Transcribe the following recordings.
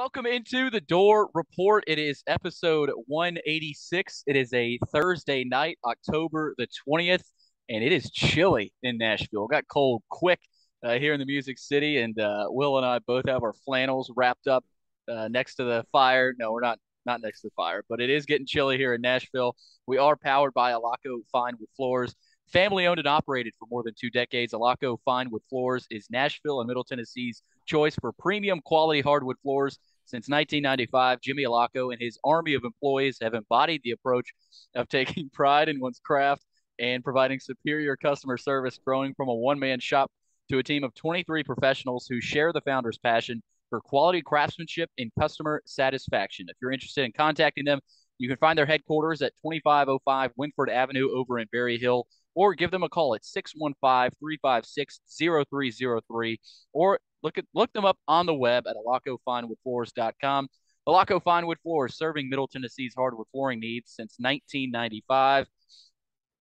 Welcome into the Door Report. It is episode 186. It is a Thursday night, October the 20th, and it is chilly in Nashville. It got cold quick here in the Music City, and Will and I both have our flannels wrapped up next to the fire. No, we're not next to the fire, but it is getting chilly here in Nashville. We are powered by Alaco Fine Wood Floors. Family owned and operated for more than 2 decades, Alaco Fine Wood Floors is Nashville and Middle Tennessee's choice for premium quality hardwood floors. Since 1995, Jimmy Alaco and his army of employees have embodied the approach of taking pride in one's craft and providing superior customer service, growing from a one-man shop to a team of 23 professionals who share the founder's passion for quality craftsmanship and customer satisfaction. If you're interested in contacting them, you can find their headquarters at 2505 Winford Avenue over in Berry Hill, or give them a call at 615-356-0303, or look them up on the web at alacofinewoodfloors.com. Alaco Fine Wood Floors, serving Middle Tennessee's hardwood flooring needs since 1995.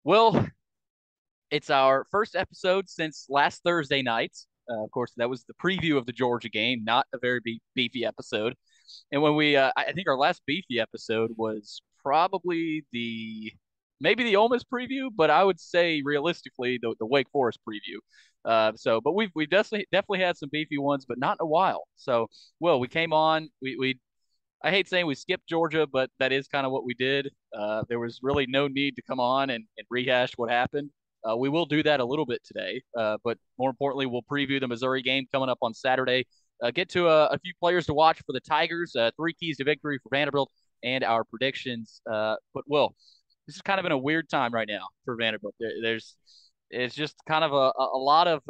Well, it's our first episode since last Thursday night. Of course, that was the preview of the Georgia game, not a very beefy episode. And when I think our last beefy episode was probably maybe the Ole Miss preview, but I would say realistically the Wake Forest preview. But we've definitely had some beefy ones, but not in a while. So, Will, we came on. I hate saying we skipped Georgia, but that is kind of what we did. There was really no need to come on and rehash what happened. We will do that a little bit today, but more importantly, we'll preview the Missouri game coming up on Saturday. Get to a few players to watch for the Tigers, 3 keys to victory for Vanderbilt, and our predictions. But Will, this is kind of in a weird time right now for Vanderbilt. It's just kind of a lot of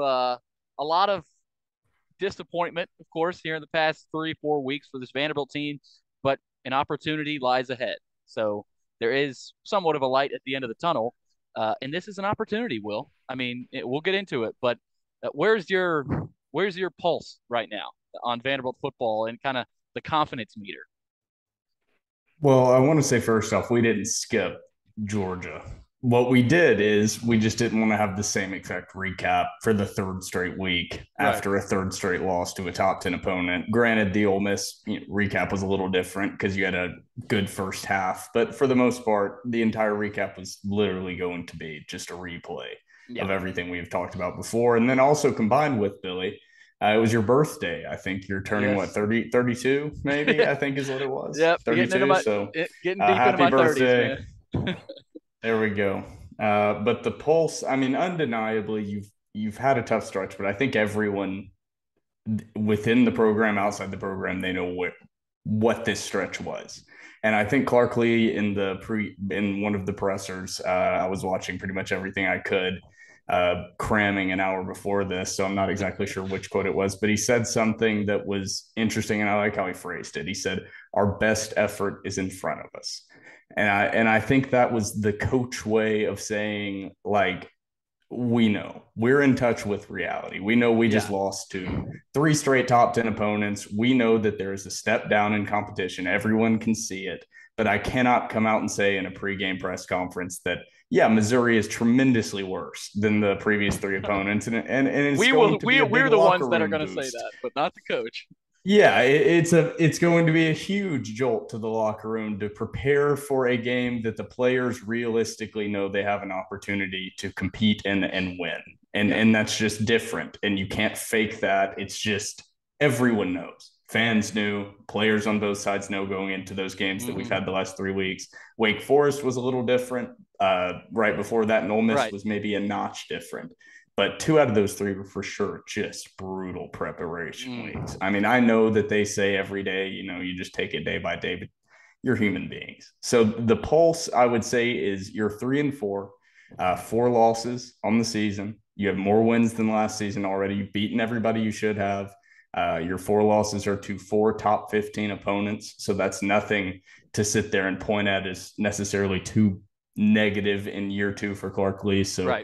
disappointment, of course, here in the past 3-4 weeks for this Vanderbilt team, but an opportunity lies ahead. So there is somewhat of a light at the end of the tunnel, and this is an opportunity. Will, I mean, we'll get into it, but where's your pulse right now on Vanderbilt football and kind of the confidence meter? Well, I want to say first off, we didn't skip Georgia. What we did is we just didn't want to have the same exact recap for the third straight week after a third straight loss to a top 10 opponent. Granted, the Ole Miss recap was a little different because you had a good first half, but for the most part, the entire recap was literally going to be just a replay of everything we've talked about before. And then also combined with Billy, it was your birthday. I think you're turning what, 30, 32 maybe, I think is what it was. Yep. 32. Getting deep into my 30s, man. There we go. But the pulse, I mean, undeniably, you've had a tough stretch, but I think everyone within the program, outside the program, they know what this stretch was. And I think Clark Lee in one of the pressers, I was watching pretty much everything I could, cramming an hour before this, so I'm not exactly sure which quote it was, but he said something that was interesting, and I like how he phrased it. He said, "Our best effort is in front of us." And I think that was the coach way of saying, like, we know we're in touch with reality. We know we just lost to 3 straight top 10 opponents. We know that there is a step down in competition. Everyone can see it. But I cannot come out and say in a pregame press conference that, Missouri is tremendously worse than the previous 3 opponents. And it's we're the ones that are going to say that, but not the coach. Yeah, it's going to be a huge jolt to the locker room to prepare for a game that the players realistically know they have an opportunity to compete and win. And that's just different. And you can't fake that. It's just everyone knows. Fans knew, players on both sides know going into those games that we've had the last 3 weeks. Wake Forest was a little different. Right before that, and Ole Miss was maybe a notch different. But 2 out of those 3 were for sure just brutal preparation weeks. I mean, I know that they say every day, you just take it day by day, but you're human beings. So the pulse, I would say, is you're 3-4, 4 losses on the season. You have more wins than last season already. You've beaten everybody you should have. Your 4 losses are to 4 top 15 opponents. So that's nothing to sit there and point at as necessarily too negative in year 2 for Clark Lee. So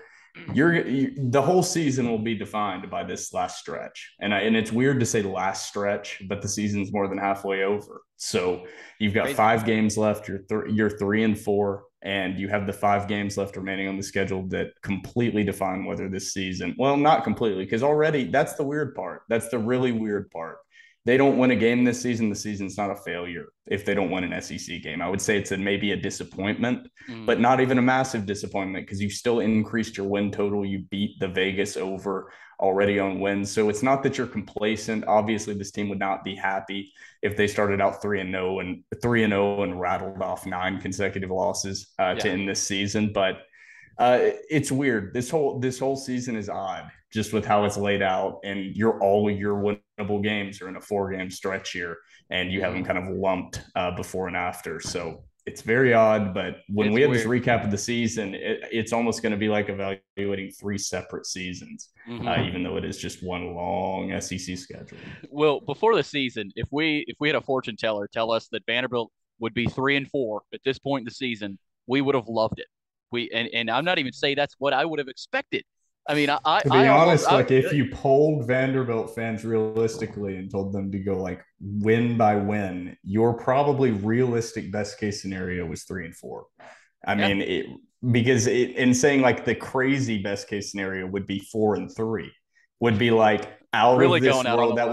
the whole season will be defined by this last stretch. And it's weird to say last stretch, but the season's more than halfway over. So you've got 5 games left. You're 3-4, and you have the 5 games left remaining on the schedule that completely define whether this season, well, not completely, because already that's the weird part. That's the really weird part they don't win a game this season, the season's not a failure if they don't win an SEC game. I would say it's maybe a disappointment, but not even a massive disappointment because you still increased your win total. You beat the Vegas over already on wins. So it's not that you're complacent. Obviously, this team would not be happy if they started out 3-0 and 3-0 and rattled off 9 consecutive losses to end this season. But it's weird. This whole season is odd, just with how it's laid out, and all of your winnable games are in a 4-game stretch here, and you have them kind of lumped before and after. So it's very odd. But when we have this recap of the season, it's almost going to be like evaluating 3 separate seasons, even though it is just one long SEC schedule. Well, before the season, if we had a fortune teller tell us that Vanderbilt would be 3-4 at this point in the season, we would have loved it. And I'm not even saying that's what I would have expected. I mean, to be honest, like if you polled Vanderbilt fans realistically and told them to go like win by win, your probably realistic best case scenario was 3-4. I mean, because in saying like the crazy best case scenario would be 4-3, would be like out really of this world. That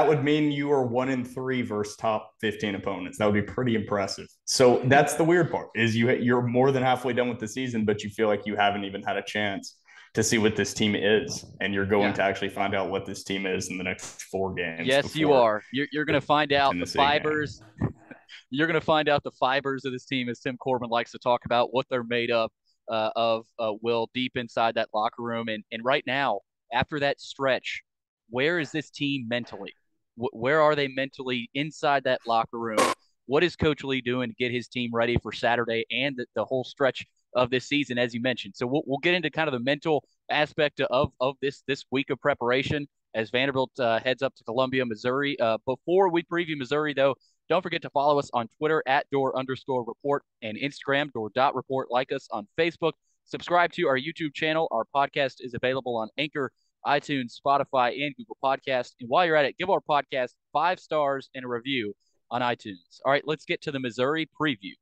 would mean you are 1-3 versus top 15 opponents. That would be pretty impressive. So that's the weird part is you're more than halfway done with the season, but you feel like you haven't even had a chance to see what this team is, and you're going to actually find out what this team is in the next 4 games. Yes, you are. You're going to find out the fibers. You're going to find out the fibers of this team, as Tim Corbin likes to talk about, what they're made of Will, deep inside that locker room. And right now, after that stretch, where is this team mentally? Where are they mentally inside that locker room? What is Coach Lee doing to get his team ready for Saturday and the whole stretch of this season, as you mentioned? So we'll get into kind of the mental aspect of this week of preparation as Vanderbilt heads up to Columbia, Missouri. Before we preview Missouri, though, don't forget to follow us on Twitter at @door_report and Instagram door.report. Like us on Facebook. Subscribe to our YouTube channel. Our podcast is available on Anchor, iTunes, Spotify, and Google Podcasts. And while you're at it, give our podcast 5 stars and a review on iTunes. All right, let's get to the Missouri preview.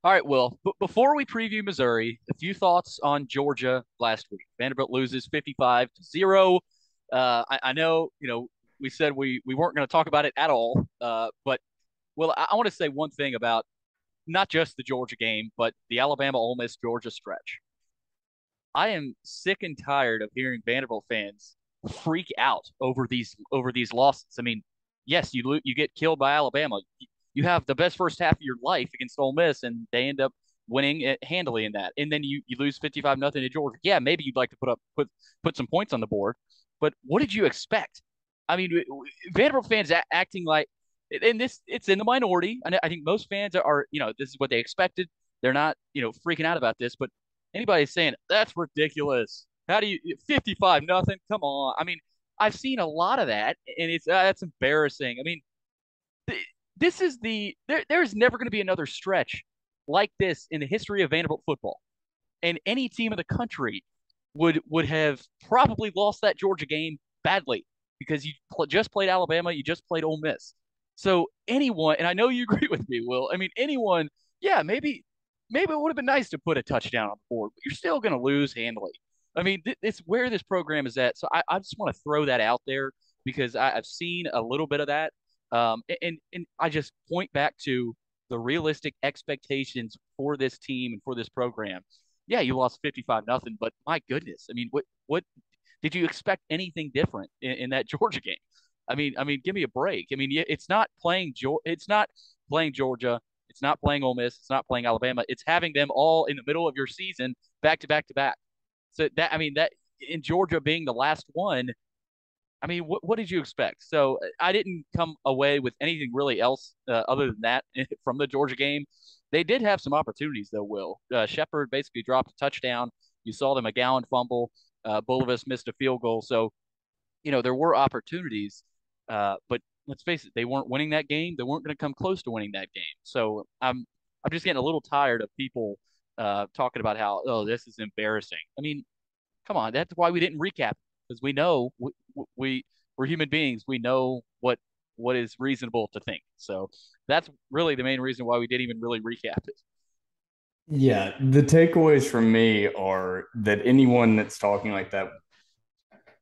All right, Will, but before we preview Missouri, a few thoughts on Georgia last week. Vanderbilt loses 55-0. I know, we said we weren't going to talk about it at all, but, Will, I want to say one thing about not just the Georgia game, but the Alabama-Ole Miss Georgia stretch. I am sick and tired of hearing Vanderbilt fans freak out over these losses. I mean, yes, you get killed by Alabama. You have the best first half of your life against Ole Miss, and they end up winning it handily in that. And then you lose 55-0 to Georgia. Yeah, maybe you'd like to put some points on the board, but what did you expect? I mean, Vanderbilt fans acting like, and it's in the minority. And I think most fans are, this is what they expected. They're not, freaking out about this, but anybody saying that's ridiculous. How do you 55-0? Come on. I mean, I've seen a lot of that, and that's embarrassing. I mean, this is there's never going to be another stretch like this in the history of Vanderbilt football, and any team in the country would have probably lost that Georgia game badly because you just played Alabama, you just played Ole Miss. So anyone, and I know you agree with me, Will. I mean, anyone, yeah, maybe it would have been nice to put a touchdown on the board, but you're still going to lose handily. I mean, it's where this program is at. So I just want to throw that out there because I've seen a little bit of that. And I just point back to the realistic expectations for this team and for this program. Yeah, you lost 55-0, but my goodness, I mean, what did you expect anything different in that Georgia game? I mean, give me a break. I mean, it's not playing Georgia. It's not playing Ole Miss. It's not playing Alabama. It's having them all in the middle of your season, back to back to back. So that in Georgia being the last one, I mean, what did you expect? So I didn't come away with anything really else other than that from the Georgia game. They did have some opportunities, though, Will. Shepard basically dropped a touchdown. You saw the McGowan fumble. Bulovas missed a field goal. So, there were opportunities, but let's face it, they weren't winning that game. They weren't going to come close to winning that game. So I'm just getting a little tired of people talking about how, oh, this is embarrassing. I mean, come on, that's why we didn't recap it, because we know we're human beings. We know what is reasonable to think. So that's really the main reason why we didn't even really recap it. Yeah, the takeaways from me are that anyone that's talking like that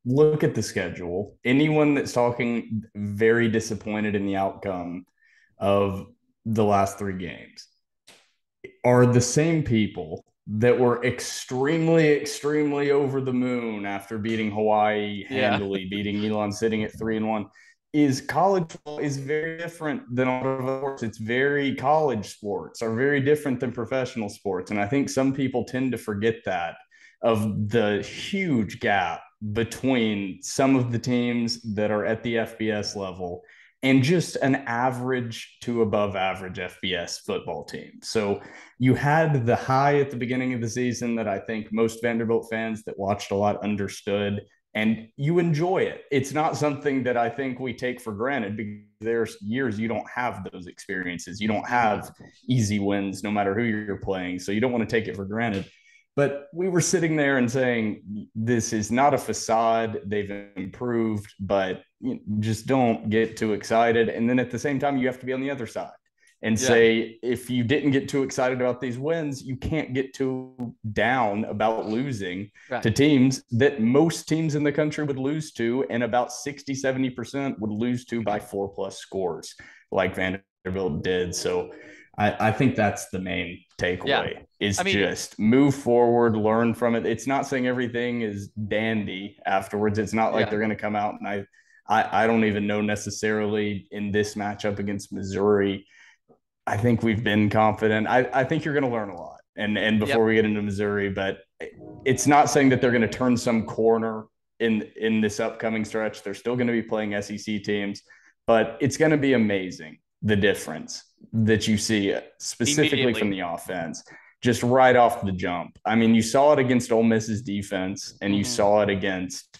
look at the schedule. Anyone that's talking very disappointed in the outcome of the last three games are the same people that were extremely, extremely over the moon after beating Hawaii Yeah. handily, beating Elon sitting at 3-1. Is college football is very different than other sports. It's very college sports are very different than professional sports. And I think some people tend to forget that of the huge gap between some of the teams that are at the FBS level and just an average to above average FBS football team. So you had the high at the beginning of the season that I think most Vanderbilt fans that watched a lot understood, and you enjoy it. It's not something that I think we take for granted because there's years you don't have those experiences. You don't Mm-hmm. have easy wins no matter who you're playing. So you don't want to take it for granted. But we were sitting there and saying, this is not a facade. They've improved, but just don't get too excited. And then at the same time, you have to be on the other side and Yeah. say, if you didn't get too excited about these wins, you can't get too down about losing Right. to teams that most teams in the country would lose to, and about 60-70% would lose to by 4+ scores, like Vanderbilt did. So I think that's the main Yeah. takeaway is I mean, just move forward, learn from it. It's not saying everything is dandy afterwards. It's not like yeah. they're going to come out and I don't even know necessarily in this matchup against Missouri. I think we've been confident. I think you're going to learn a lot. And Yep. before we get into Missouri, but it's not saying that they're going to turn some corner in this upcoming stretch. They're still going to be playing SEC teams, but it's going to be amazing the difference that you see specifically from Immediately. the offense just right off the jump. I mean, you saw it against Ole Miss's defense, and you Mm-hmm. saw it against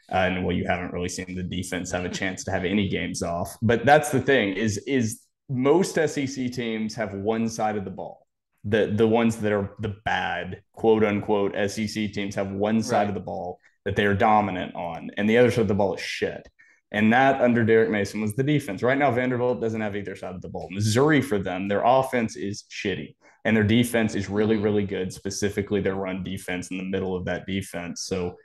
and well, you haven't really seen the defense have a chance to have any games off. But that's the thing is most SEC teams have one side of the ball. The ones that are the bad quote unquote SEC teams have one side Right. of the ball that they are dominant on, and the other side of the ball is shit. And that under Derrick Mason was the defense. Right now, Vanderbilt doesn't have either side of the ball. Missouri, for them, their offense is shitty, and their defense is really, Mm-hmm. really good. Specifically, their run defense in the middle of that defense. So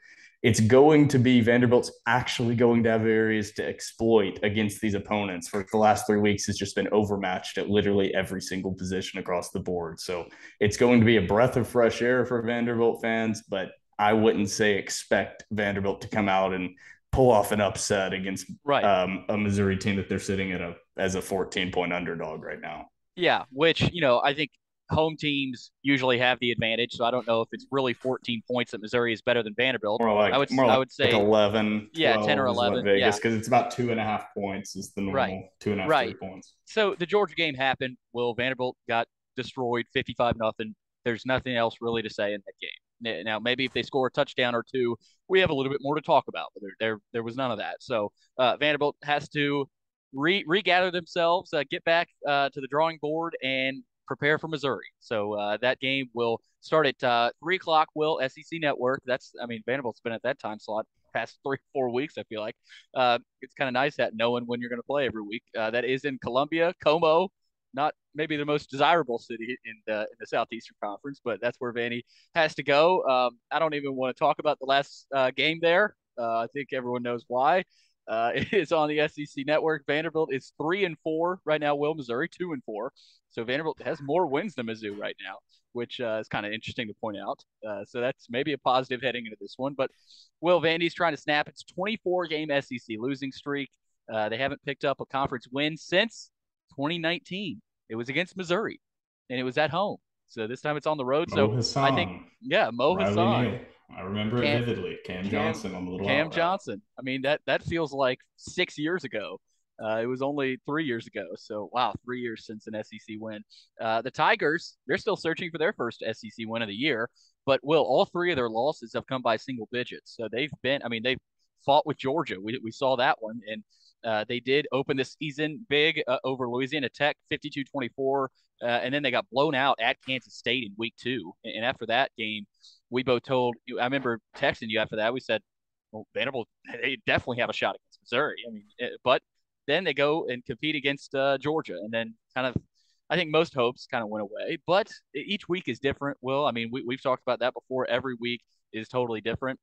it's going to be Vanderbilt's actually going to have areas to exploit against these opponents. For the last 3 weeks, has just been overmatched at literally every single position across the board. So it's going to be a breath of fresh air for Vanderbilt fans, but I wouldn't say expect Vanderbilt to come out and pull off an upset against Right. a Missouri team that they're sitting at as a 14-point underdog right now. Yeah. Which, I think home teams usually have the advantage. So I don't know if it's really 14 points that Missouri is better than Vanderbilt. More I like would more I like would say, 11, yeah, 10 or 12 is what 11. Yeah. Vegas, because it's about 2.5 points is the Right. normal 2.5, three Right. points. So the Georgia game happened. Well, Vanderbilt got destroyed 55-0. There's nothing else really to say in that game. Now, maybe if they score a touchdown or two, we have a little bit more to talk about. But there was none of that. So Vanderbilt has to regather themselves, get back to the drawing board, and prepare for Missouri. So that game will start at 3 o'clock. Will SEC Network? I mean, Vanderbilt's been at that time slot past 3 or 4 weeks. I feel like it's kind of nice that knowing when you're going to play every week. That is in Columbia, Como. Not maybe the most desirable city in the Southeastern Conference, but that's where Vandy has to go. I don't even want to talk about the last game there. I think everyone knows why. It is on the SEC Network. Vanderbilt is 3-4 right now. Will Missouri 2-4. So Vanderbilt has more wins than Mizzou right now, which is kind of interesting to point out. So that's maybe a positive heading into this one. But Will, Vandy's trying to snap its 24-game SEC losing streak. They haven't picked up a conference win since 2019. It was against Missouri, and it was at home. So this time it's on the road. Mo So I think, Hassan, yeah, Mo Riley Hassan, Neal. I remember it Cam, vividly. Cam Cam, Johnson on the little Cam out route. Johnson. I mean that feels like 6 years ago. It was only 3 years ago. So wow, 3 years since an SEC win. The Tigers, they're still searching for their first SEC win of the year. But Will, all three of their losses have come by single digits. So they've fought with Georgia. We saw that one, and they did open the season big over Louisiana Tech, 52-24, and then they got blown out at Kansas State in week 2. And after that game, we both told you. I remember texting you after that. We said, "Well, Vanderbilt, they definitely have a shot against Missouri." I mean, but then they go and compete against Georgia, and then kind of I think most hopes kind of went away, but each week is different. Will, I mean, we've talked about that before. Every week is totally different.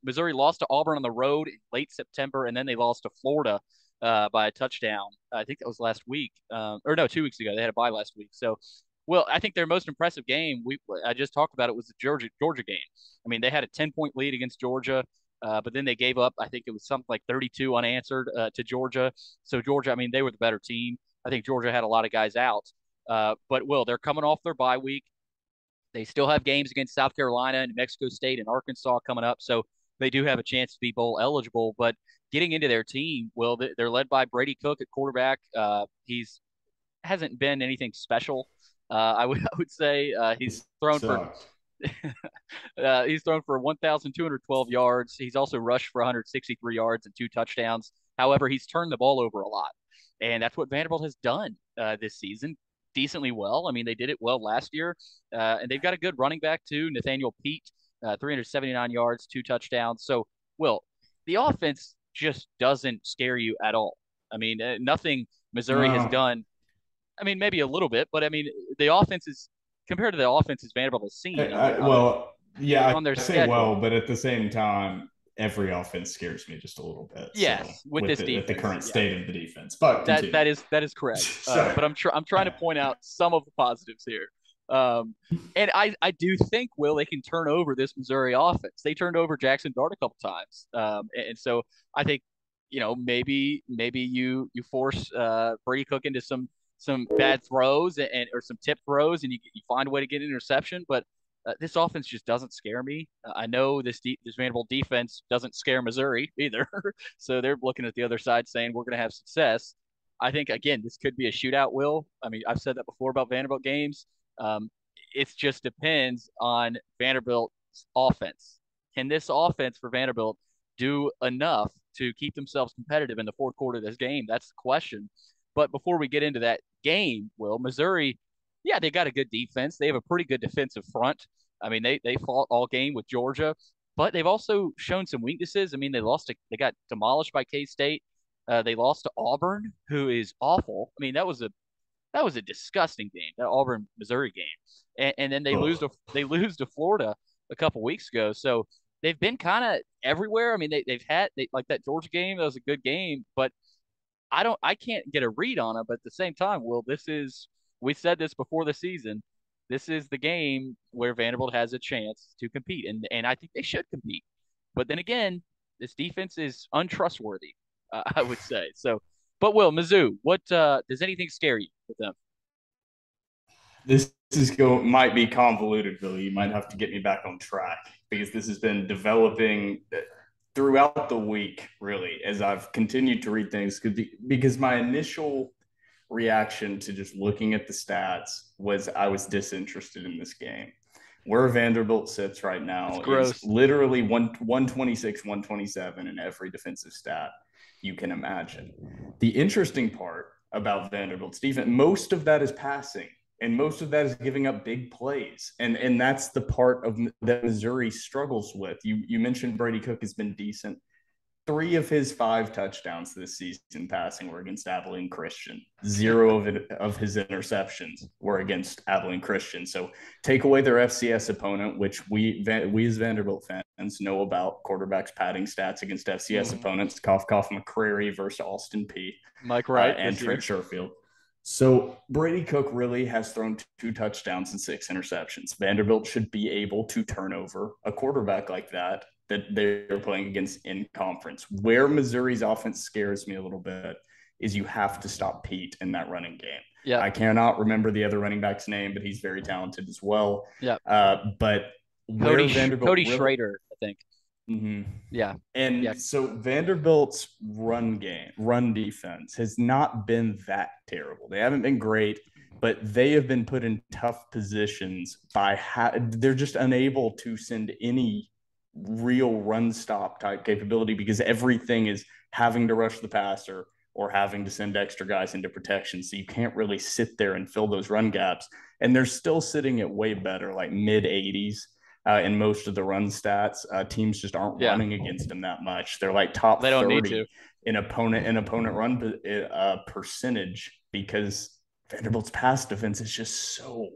Missouri lost to Auburn on the road in late September, and then they lost to Florida by a touchdown. I think that was last week, or no, 2 weeks ago. They had a bye last week. So, well, I think their most impressive game I just talked about it was the Georgia game. I mean, they had a 10-point lead against Georgia. But then they gave up. I think it was something like 32 unanswered to Georgia. So Georgia, I mean, they were the better team. I think Georgia had a lot of guys out. But Will, they're coming off their bye week. They still have games against South Carolina and New Mexico State and Arkansas coming up, so they do have a chance to be bowl eligible. But getting into their team, Will, they're led by Brady Cook at quarterback. He's hasn't been anything special. I would say This sucked. he's thrown for 1,212 yards. He's also rushed for 163 yards and 2 touchdowns. However, he's turned the ball over a lot, and that's what Vanderbilt has done this season decently well. I mean, they did it well last year, and they've got a good running back too, Nathaniel Pete, 379 yards, 2 touchdowns. So, Will, the offense just doesn't scare you at all. I mean, nothing Missouri has No, done. I mean, maybe a little bit, but I mean, the offense is compared to the offenses Vanderbilt has seen well, yeah, on their I say well, schedule. but at the same time, every offense scares me just a little bit. So Yes, with with this at the defense, current yeah, state of the defense, but continue. that is correct. So But I'm trying to point out some of the positives here. Um, and I do think Will they can turn over this Missouri offense. They turned over Jackson Dart a couple times, and so I think maybe you force Brady Cook into some bad throws and or some tip throws, and you find a way to get an interception. But this offense just doesn't scare me. I know this Vanderbilt defense doesn't scare Missouri either, so they're looking at the other side saying we're going to have success. I think again this could be a shootout. Will, I mean, I've said that before about Vanderbilt games. Um, it just depends on Vanderbilt's offense. Can this offense for Vanderbilt do enough to keep themselves competitive in the fourth quarter of this game? That's the question. But before we get into that game, Will, Missouri, yeah, they got a good defense. They have a pretty good defensive front. I mean, they fought all game with Georgia, but they've also shown some weaknesses. I mean, they got demolished by K State. They lost to Auburn, who is awful. I mean, that was a disgusting game, that Auburn Missouri game, and then oh, they lose to Florida a couple weeks ago. So they've been kind of everywhere. I mean, they've had like that Georgia game. That was a good game, but I can't get a read on it. But at the same time, Will, we said this before the season. This is the game where Vanderbilt has a chance to compete, and I think they should compete. But then again, this defense is untrustworthy. I would say so. But Will, Mizzou, what does anything scare you with them? this is go might be convoluted, Billy. You might have to get me back on track because this has been developing throughout the week, really, as I've continued to read things. Because my initial reaction to just looking at the stats was I was disinterested in this game. Where Vanderbilt sits right It's now is gross. literally 126, 127 in every defensive stat you can imagine. The interesting part about Vanderbilt's defense, most of that is passing and most of that is giving up big plays. And that's the part of that Missouri struggles with. You mentioned Brady Cook has been decent. 3 of his 5 touchdowns this season passing were against Abilene Christian. Zero of his interceptions were against Abilene Christian. So take away their FCS opponent, which we as Vanderbilt fans know about quarterbacks padding stats against FCS Mm-hmm. opponents. Cough, cough, McCrary versus Austin P. Mike Wright And this Trent year. Sherfield. So Brady Cook really has thrown 2 touchdowns and 6 interceptions. Vanderbilt should be able to turn over a quarterback like that they're playing against in conference. Where Missouri's offense scares me a little bit is you have to stop Pete in that running game. Yep. I cannot remember the other running back's name, but he's very talented as well. Yep. But where Vanderbilt Cody really Schrader, I think. mm-hmm. Yeah. Yeah. And so Vanderbilt's run defense has not been that terrible. They haven't been great, but they have been put in tough positions they're just unable to send any real run stop type capability because everything is having to rush the passer or having to send extra guys into protection. So you can't really sit there and fill those run gaps. And they're still sitting at way better, like mid 80s in most of the run stats. Teams just aren't Yeah. running against them that much. They're like They top don't need to. 30 in opponent run percentage because Vanderbilt's pass defense is just so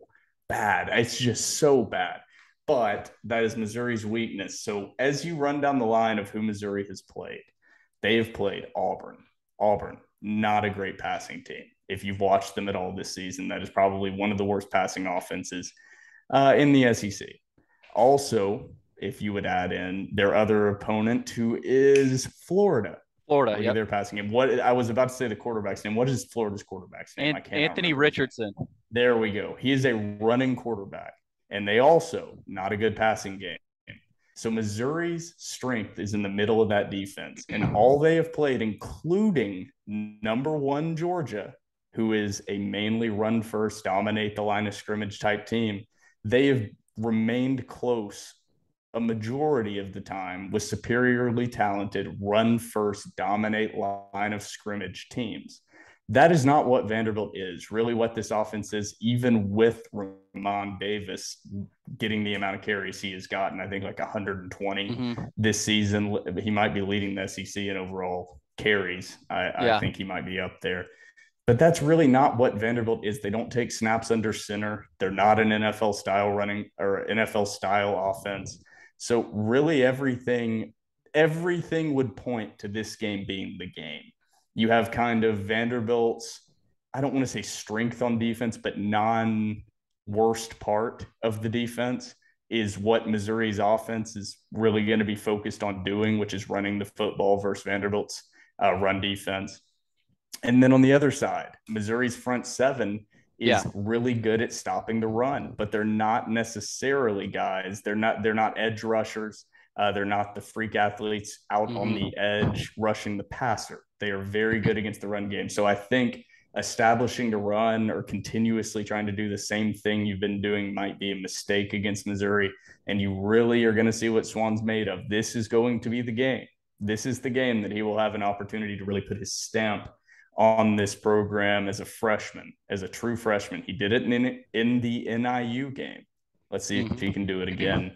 bad. It's just so bad. But that is Missouri's weakness. So as you run down the line of who Missouri has played, they have played Auburn. Auburn, not a great passing team. If you've watched them at all this season, that is probably one of the worst passing offenses in the SEC. Also, if you would add in their other opponent, who is Florida. Florida, Look yep. at their passing game. What I was about to say the quarterback's name. What is Florida's quarterback's name? I cannot Anthony remember. Richardson. There we go. He is a running quarterback, and they also not a good passing game. So Missouri's strength is in the middle of that defense, and all they have played, including number one Georgia, who is a mainly run first, dominate the line of scrimmage type team, they have remained close a majority of the time with superiorly talented run first, dominate line of scrimmage teams. That is not what Vanderbilt is. Really, what this offense is, even with Ramon Davis getting the amount of carries he has gotten, I think like 120 this season. He might be leading the SEC in overall carries. I think he might be up there. But that's really not what Vanderbilt is. They don't take snaps under center. They're not an NFL style running or NFL style offense. So really everything would point to this game being the game. You have kind of Vanderbilt's, I don't want to say strength on defense, but non-worst part of the defense is what Missouri's offense is really going to be focused on doing, which is running the football versus Vanderbilt's run defense. And then on the other side, Missouri's front seven is really good at stopping the run, but they're not necessarily guys. They're not edge rushers. They're not the freak athletes out on the edge rushing the passer. They are very good against the run game. So I think establishing the run or continuously trying to do the same thing you've been doing might be a mistake against Missouri. And you really are going to see what Swann's made of. This is going to be the game. This is the game that he will have an opportunity to really put his stamp on this program as a freshman, as a true freshman. He did it in the NIU game. Let's see if he can do it again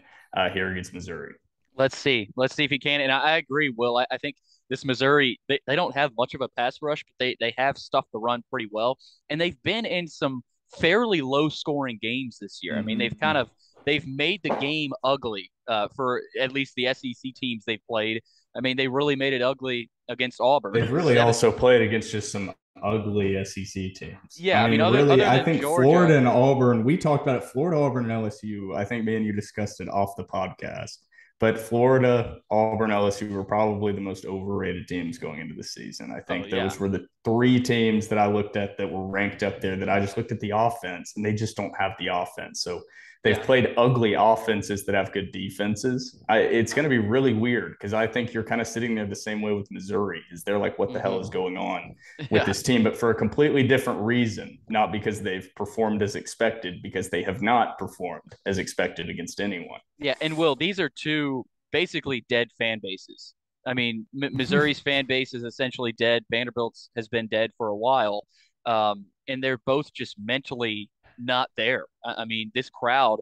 here against Missouri. Let's see if he can. And I agree, Will. I think this Missouri, they don't have much of a pass rush, but they have stuffed the run pretty well. And they've been in some fairly low scoring games this year. I mean, they've made the game ugly for at least the SEC teams they've played. I mean, they really made it ugly against Auburn. They've really also played against just some ugly SEC teams. Yeah, I mean other I think Georgia, Florida and Auburn, we talked about it, Florida, Auburn, and LSU. I think me and you discussed it off the podcast. But Florida, Auburn, LSU were probably the most overrated teams going into the season. I think those were the three teams that I looked at that were ranked up there that I just looked at the offense, and they just don't have the offense. So they've played ugly offenses that have good defenses. It's going to be really weird because I think you're kind of sitting there the same way with Missouri. Is they're like, what the hell is going on with this team? But for a completely different reason, not because they've performed as expected, because they have not performed as expected against anyone. Yeah, and Will, these are two basically dead fan bases. I mean, Missouri's fan base is essentially dead. Vanderbilt's has been dead for a while, and they're both just mentally not there. I mean, this crowd,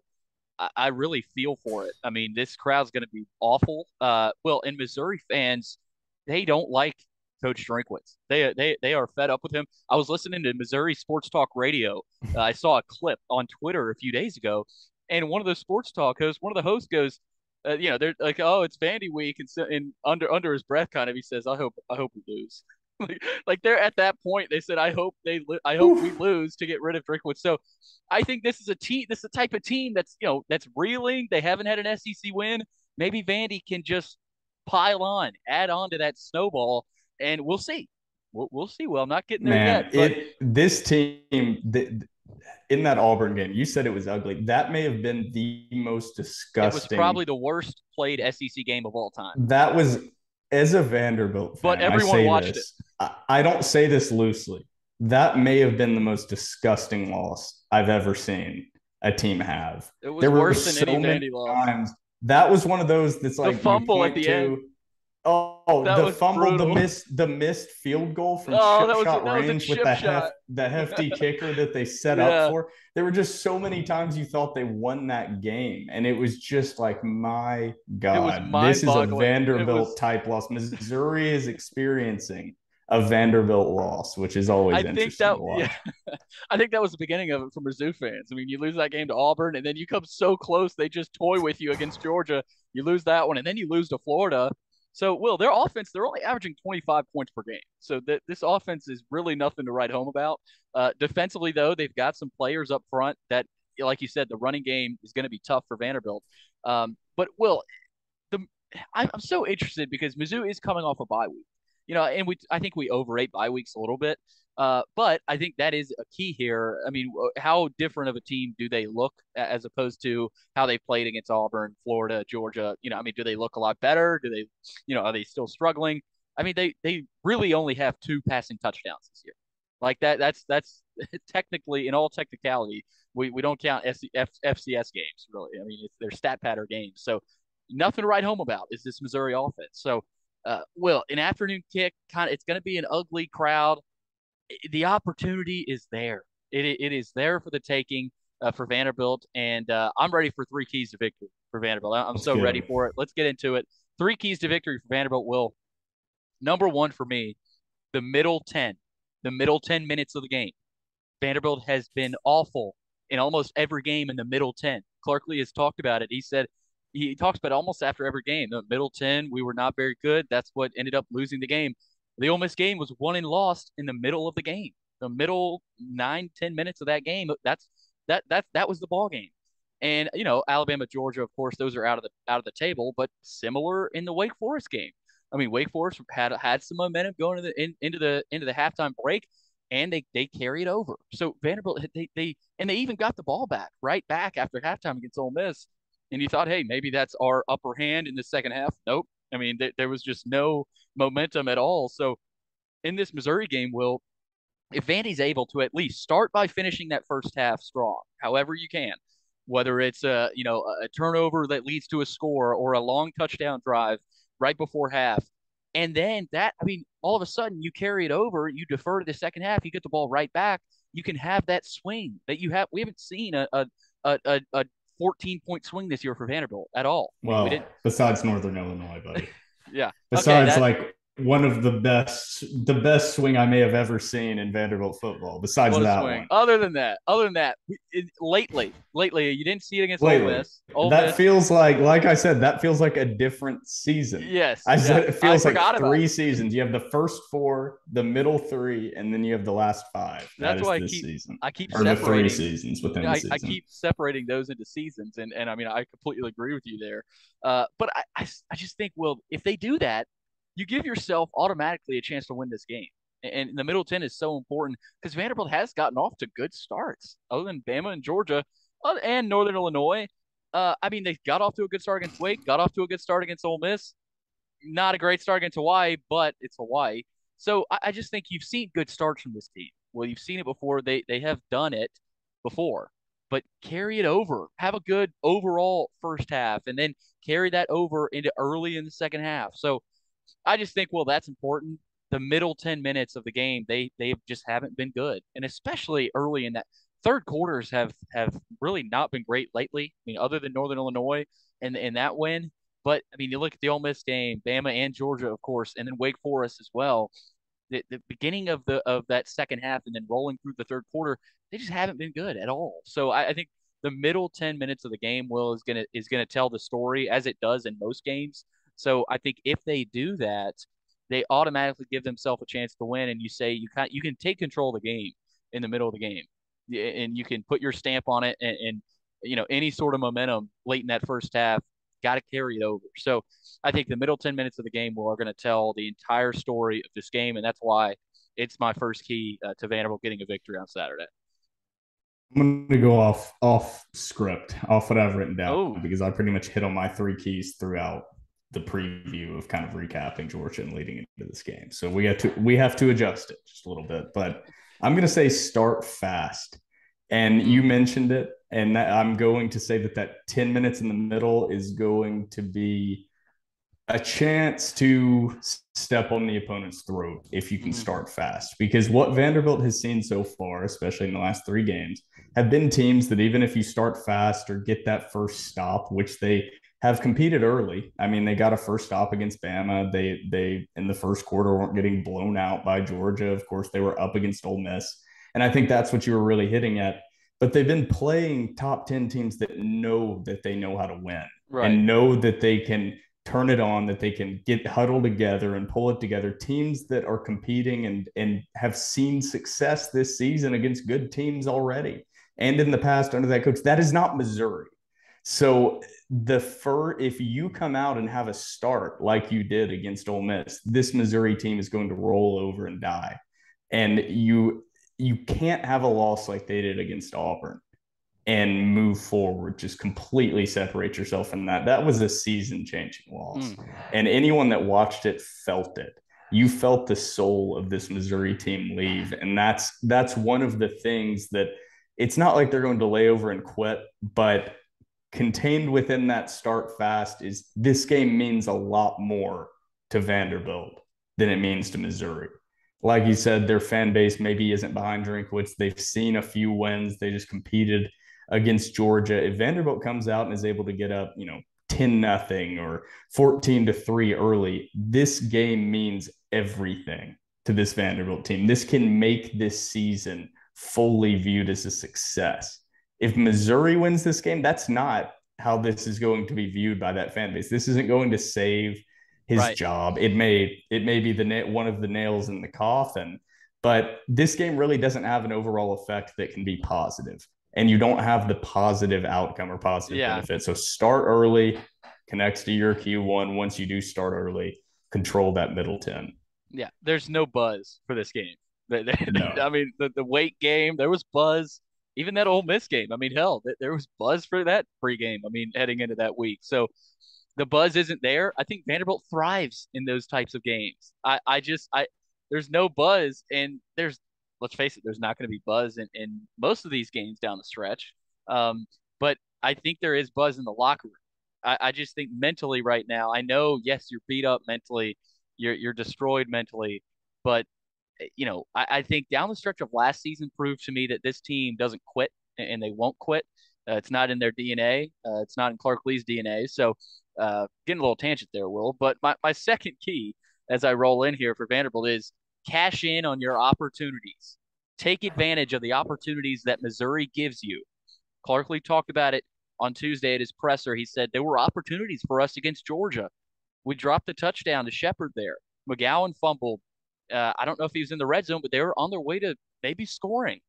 I really feel for it. I mean, this crowd's going to be awful. Well, and Missouri fans, they don't like Coach Drinkwitz. They are fed up with him. I was listening to Missouri Sports Talk Radio. I saw a clip on Twitter a few days ago, and one of the sports talk hosts, one of the hosts goes, they're like, "Oh, it's Vandy week," and so, and under his breath, kind of, he says, "I hope we lose." like they're at that point. They said, I hope we lose to get rid of Drinkwitz." So I think this is a team. This is the type of team that's reeling. They haven't had an SEC win. Maybe Vandy can just add on to that snowball, and we'll see. We'll see. Well, I'm not getting there yet. This team in that Auburn game, you said it was ugly. That may have been the most disgusting. It was probably the worst played SEC game of all time. That was, as a Vanderbilt fan, but everyone watched it. I don't say this loosely. That may have been the most disgusting loss I've ever seen a team have. It was worse than any Vandy loss. That was one of those that's like the fumble at the end. Oh, the fumble, the missed field goal from chip shot range with the hefty kicker that they set up for. There were just so many times you thought they won that game, and it was just like, my God, this is a Vanderbilt type loss. Missouri is experiencing a Vanderbilt loss, which is always I think interesting that to yeah, watch. I think that was the beginning of it for Mizzou fans. I mean, you lose that game to Auburn, and then you come so close, they just toy with you against Georgia. You lose that one, and then you lose to Florida. So, Will, their offense, they're only averaging 25 points per game. So this offense is really nothing to write home about. Defensively, though, they've got some players up front that, like you said, the running game is going to be tough for Vanderbilt. But Will, the I'm so interested because Mizzou is coming off a bye week. And I think we overrate bye weeks a little bit. But I think that is a key here. I mean, how different of a team do they look as opposed to how they played against Auburn, Florida, Georgia? I mean, do they look a lot better? Do they, are they still struggling? I mean, they really only have two passing touchdowns this year. Like that. That's technically, in all technicality, we don't count FCS games really. I mean, they're stat pattern games. So nothing to write home about is this Missouri offense. So, Will, an afternoon kick, it's going to be an ugly crowd. The opportunity is there. It is there for the taking for Vanderbilt, and I'm ready for three keys to victory for Vanderbilt. I'm Let's so get ready them. for it. Let's get into it. Three keys to victory for Vanderbilt. Will, number one for me, the middle 10, the middle 10 minutes of the game. Vanderbilt has been awful in almost every game in the middle 10. Clarkley has talked about it. He talks about it almost after every game. The middle 10, we were not very good. That's what ended up losing the game. The Ole Miss game was won and lost in the middle of the game. The middle 9, 10 minutes of that game, that was the ball game. And Alabama, Georgia, of course, those are out of the table. But similar in the Wake Forest game. I mean, Wake Forest had some momentum going into the halftime break, and they carried over. So Vanderbilt they even got the ball back right back after halftime against Ole Miss. And you thought, hey, maybe that's our upper hand in the second half. Nope. I mean, there was just no momentum at all. So in this Missouri game, Will, if Vandy's able to at least start by finishing that first half strong, however you can, whether it's a turnover that leads to a score or a long touchdown drive right before half, and then I mean, all of a sudden you carry it over, you defer to the second half, you get the ball right back, you can have that swing that you have. We haven't seen a 14-point swing this year for Vanderbilt at all. I mean, we Well, didn't. besides Northern Illinois, buddy. Yeah. Okay. Besides, like one of the best swing I may have ever seen in Vanderbilt football. Besides What a that swing. one, Other than that, lately, you didn't see it against Ole lately, Miss. Ole that Miss, feels like I said, that feels like a different season. yes, I yeah. said it I feels like forgot about three it. seasons. You have the first four, the middle three, and then you have the last five. That That's is why this season, I keep or the three separating. seasons within the I season. keep separating those into seasons, and I mean I completely agree with you there. But I just think, well, if they do that, you give yourself automatically a chance to win this game. And the middle 10 is so important because Vanderbilt has gotten off to good starts, other than Bama and Georgia and Northern Illinois. I mean, they got off to a good start against Wake, got off to a good start against Ole Miss. Not a great start against Hawaii, but it's Hawaii. So I just think you've seen good starts from this team. Well, you've seen it before. They have done it before, but carry it over. Have a good overall first half, and then carry that over into early in the second half. So I just think, well, that's important. The middle 10 minutes of the game, they just haven't been good, and especially early in that third quarters have really not been great lately. I mean, other than Northern Illinois and that win, but I mean, you look at the Ole Miss game, Bama and Georgia, of course, and then Wake Forest as well. The beginning of that second half and then rolling through the third quarter, they just haven't been good at all. So I think the middle 10 minutes of the game is gonna tell the story as it does in most games. So I think if they do that, they automatically give themselves a chance to win. And you say you can take control of the game in the middle of the game, and you can put your stamp on it, and any sort of momentum late in that first half, got to carry it over. So I think the middle 10 minutes of the game are going to tell the entire story of this game, and that's why it's my first key to Vanderbilt getting a victory on Saturday. I'm going to go off script, off what I've written down, Oh, because I pretty much hit on my three keys throughout the preview of kind of recapping Georgia and leading into this game. So we have to adjust it just a little bit, but I'm going to say start fast. And you mentioned it, and I'm going to say that 10 minutes in the middle is going to be a chance to step on the opponent's throat if you can start fast. Because what Vanderbilt has seen so far, especially in the last three games, have been teams that even if you start fast or get that first stop, which they have competed early. I mean, they got a first stop against Bama. They in the first quarter weren't getting blown out by Georgia. Of course, they were up against Ole Miss, and I think that's what you were really hitting at. But they've been playing top 10 teams that know that they know how to win Right. and know that they can turn it on, that they can get huddled together and pull it together. Teams that are competing and have seen success this season against good teams already and in the past under that coach. That is not Missouri. So if you come out and have a start like you did against Ole Miss, this Missouri team is going to roll over and die. And you can't have a loss like they did against Auburn and move forward, just completely separate yourself from that. That was a season changing loss. Mm. And anyone that watched it felt it. You felt the soul of this Missouri team leave. And that's one of the things that it's not like they're going to lay over and quit, but contained within that start fast is this game means a lot more to Vanderbilt than it means to Missouri. Like you said, their fan base maybe isn't behind Drinkwitz. They've seen a few wins. They just competed against Georgia. If Vanderbilt comes out and is able to get up, 10-0 or 14-3 early, this game means everything to this Vanderbilt team. This can make this season fully viewed as a success. If Missouri wins this game, that's not how this is going to be viewed by that fan base. This isn't going to save his Right. job. It may be one of the nails in the coffin, but this game really doesn't have an overall effect that can be positive. And you don't have the positive outcome or positive Yeah. benefit. So start early, connects to your Q1. Once you do start early, control that middle 10. Yeah. There's no buzz for this game. No. I mean, the Wake game, there was buzz. Even that Ole Miss game. I mean, hell, there was buzz for that pregame. I mean, heading into that week. So the buzz isn't there. I think Vanderbilt thrives in those types of games. There's no buzz, and let's face it, there's not going to be buzz in most of these games down the stretch. But I think there is buzz in the locker room. I just think mentally right now, I know, yes, you're beat up mentally, you're destroyed mentally, but I think down the stretch of last season proved to me that this team doesn't quit and they won't quit. It's not in their DNA. It's not in Clark Lee's DNA. So, getting a little tangent there, Will. But my second key as I roll in here for Vanderbilt is cash in on your opportunities. Take advantage of the opportunities that Missouri gives you. Clark Lee talked about it on Tuesday at his presser. He said there were opportunities for us against Georgia. We dropped the touchdown to Shepard there. McGowan fumbled. I don't know if he was in the red zone, but they were on their way to maybe scoring.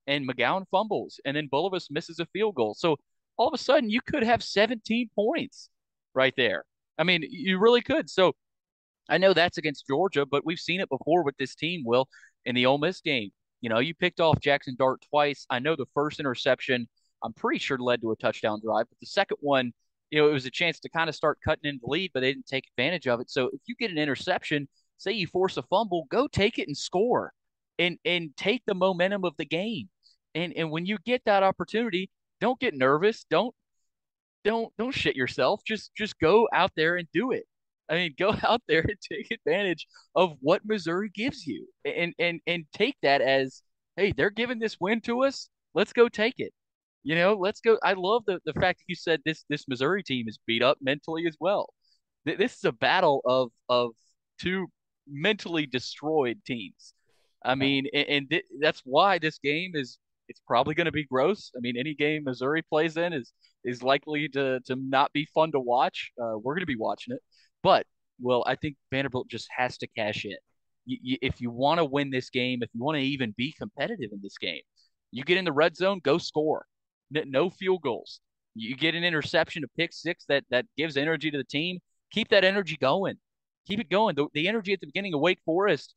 And McGowan fumbles, and then Bulovas misses a field goal. So all of a sudden, you could have 17 points right there. I mean, you really could. So I know that's against Georgia, but we've seen it before with this team, Will, in the Ole Miss game. You picked off Jackson Dart twice. I know the first interception, I'm pretty sure led to a touchdown drive, but the second one, it was a chance to kind of start cutting into the lead, but they didn't take advantage of it. So if you get an interception, say you force a fumble, go take it and score and take the momentum of the game. And when you get that opportunity, don't get nervous. Don't shit yourself. Just go out there and do it. I mean, go out there and take advantage of what Missouri gives you, and take that as, hey, they're giving this win to us. Let's go take it. Let's go. I love the fact that you said this Missouri team is beat up mentally as well. This is a battle of two mentally destroyed teams. I mean, that's why this game is it's probably going to be gross. I mean, any game Missouri plays in is likely to not be fun to watch. We're going to be watching it, but well, I think Vanderbilt just has to cash in. If you want to win this game, if you want to even be competitive in this game, you get in the red zone, go score. No field goals. You get an interception, a pick six that gives energy to the team. Keep that energy going. Keep it going. The energy at the beginning of Wake Forest,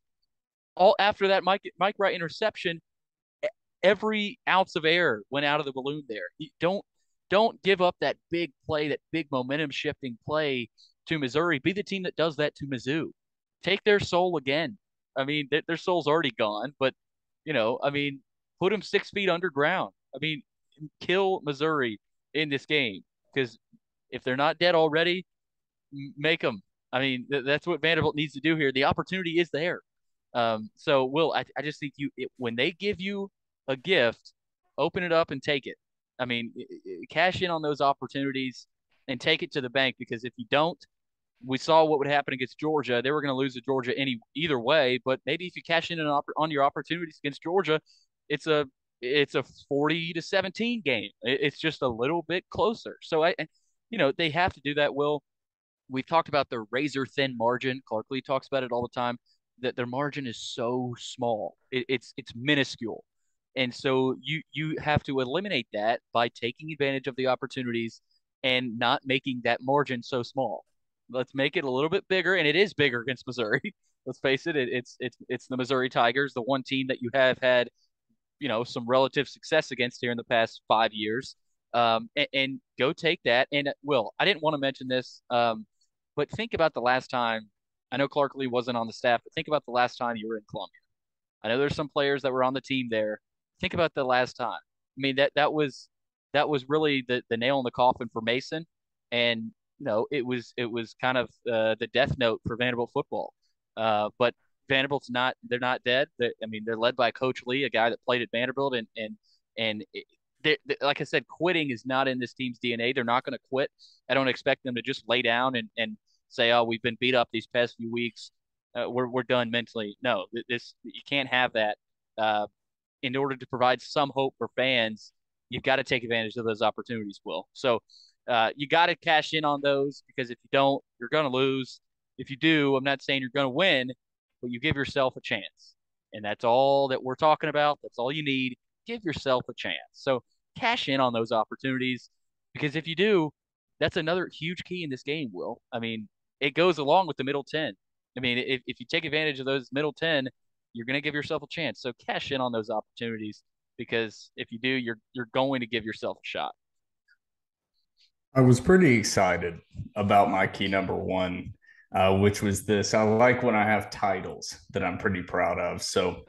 all after that Mike Wright interception, every ounce of air went out of the balloon there. You don't give up that big play, that big momentum shifting play to Missouri. Be the team that does that to Mizzou. Take their soul again. I mean, their soul's already gone, but I mean, put them 6 feet underground. I mean, kill Missouri in this game because if they're not dead already, make them. I mean, that's what Vanderbilt needs to do here. The opportunity is there. So, Will, I just think when they give you a gift, open it up and take it. I mean, cash in on those opportunities. and take it to the bank, because if you don't, we saw what would happen against Georgia. They were going to lose to Georgia either way, but maybe if you cash in on your opportunities against Georgia, it's a it's a 40-17 game. It's just a little bit closer. So they have to do that. Will, we've talked about the razor thin margin. Clark Lee talks about it all the time, that their margin is so small. It's minuscule. And so you have to eliminate that by taking advantage of the opportunities and not making that margin so small. Let's make it a little bit bigger, and it is bigger against Missouri. Let's face it, it's the Missouri Tigers, the one team that you have had, some relative success against here in the past 5 years. And go take that. And Will, I didn't want to mention this, but think about the last time. I know Clark Lee wasn't on the staff, but think about the last time you were in Columbia. I know there's some players that were on the team there. Think about the last time. I mean, that was really the nail in the coffin for Mason, and it was kind of the death note for Vanderbilt football. But Vanderbilt's not, they're not dead. I mean, they're led by Coach Lee, a guy that played at Vanderbilt, and like I said, quitting is not in this team's DNA. They're not going to quit. I don't expect them to just lay down and say, "Oh, we've been beat up these past few weeks. We're done mentally." No, this you can't have that. Uh, in order to provide some hope for fans, you've got to take advantage of those opportunities, Will. So you got to cash in on those, because if you don't, you're going to lose. If you do, I'm not saying you're going to win, but you give yourself a chance. And that's all that we're talking about. That's all you need. Give yourself a chance. So cash in on those opportunities, because if you do, that's another huge key in this game, Will. I mean, it goes along with the middle 10. I mean, if you take advantage of those middle 10, you're going to give yourself a chance. So cash in on those opportunities, because if you do, you're going to give yourself a shot. I was pretty excited about my key number one, which was this. I like when I have titles that I'm pretty proud of. So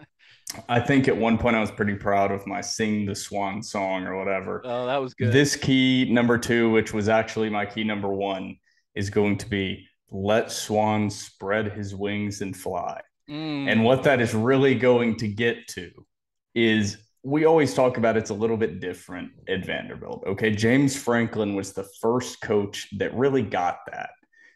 I think at one point I was pretty proud of my Sing the Swan song or whatever. Oh, that was good. This key number two, which was actually my key number one, is going to be Let Swan Spread His Wings and Fly. And what that is really going to get to is, we always talk about it's a little bit different at Vanderbilt. Okay. James Franklin was the first coach that really got that.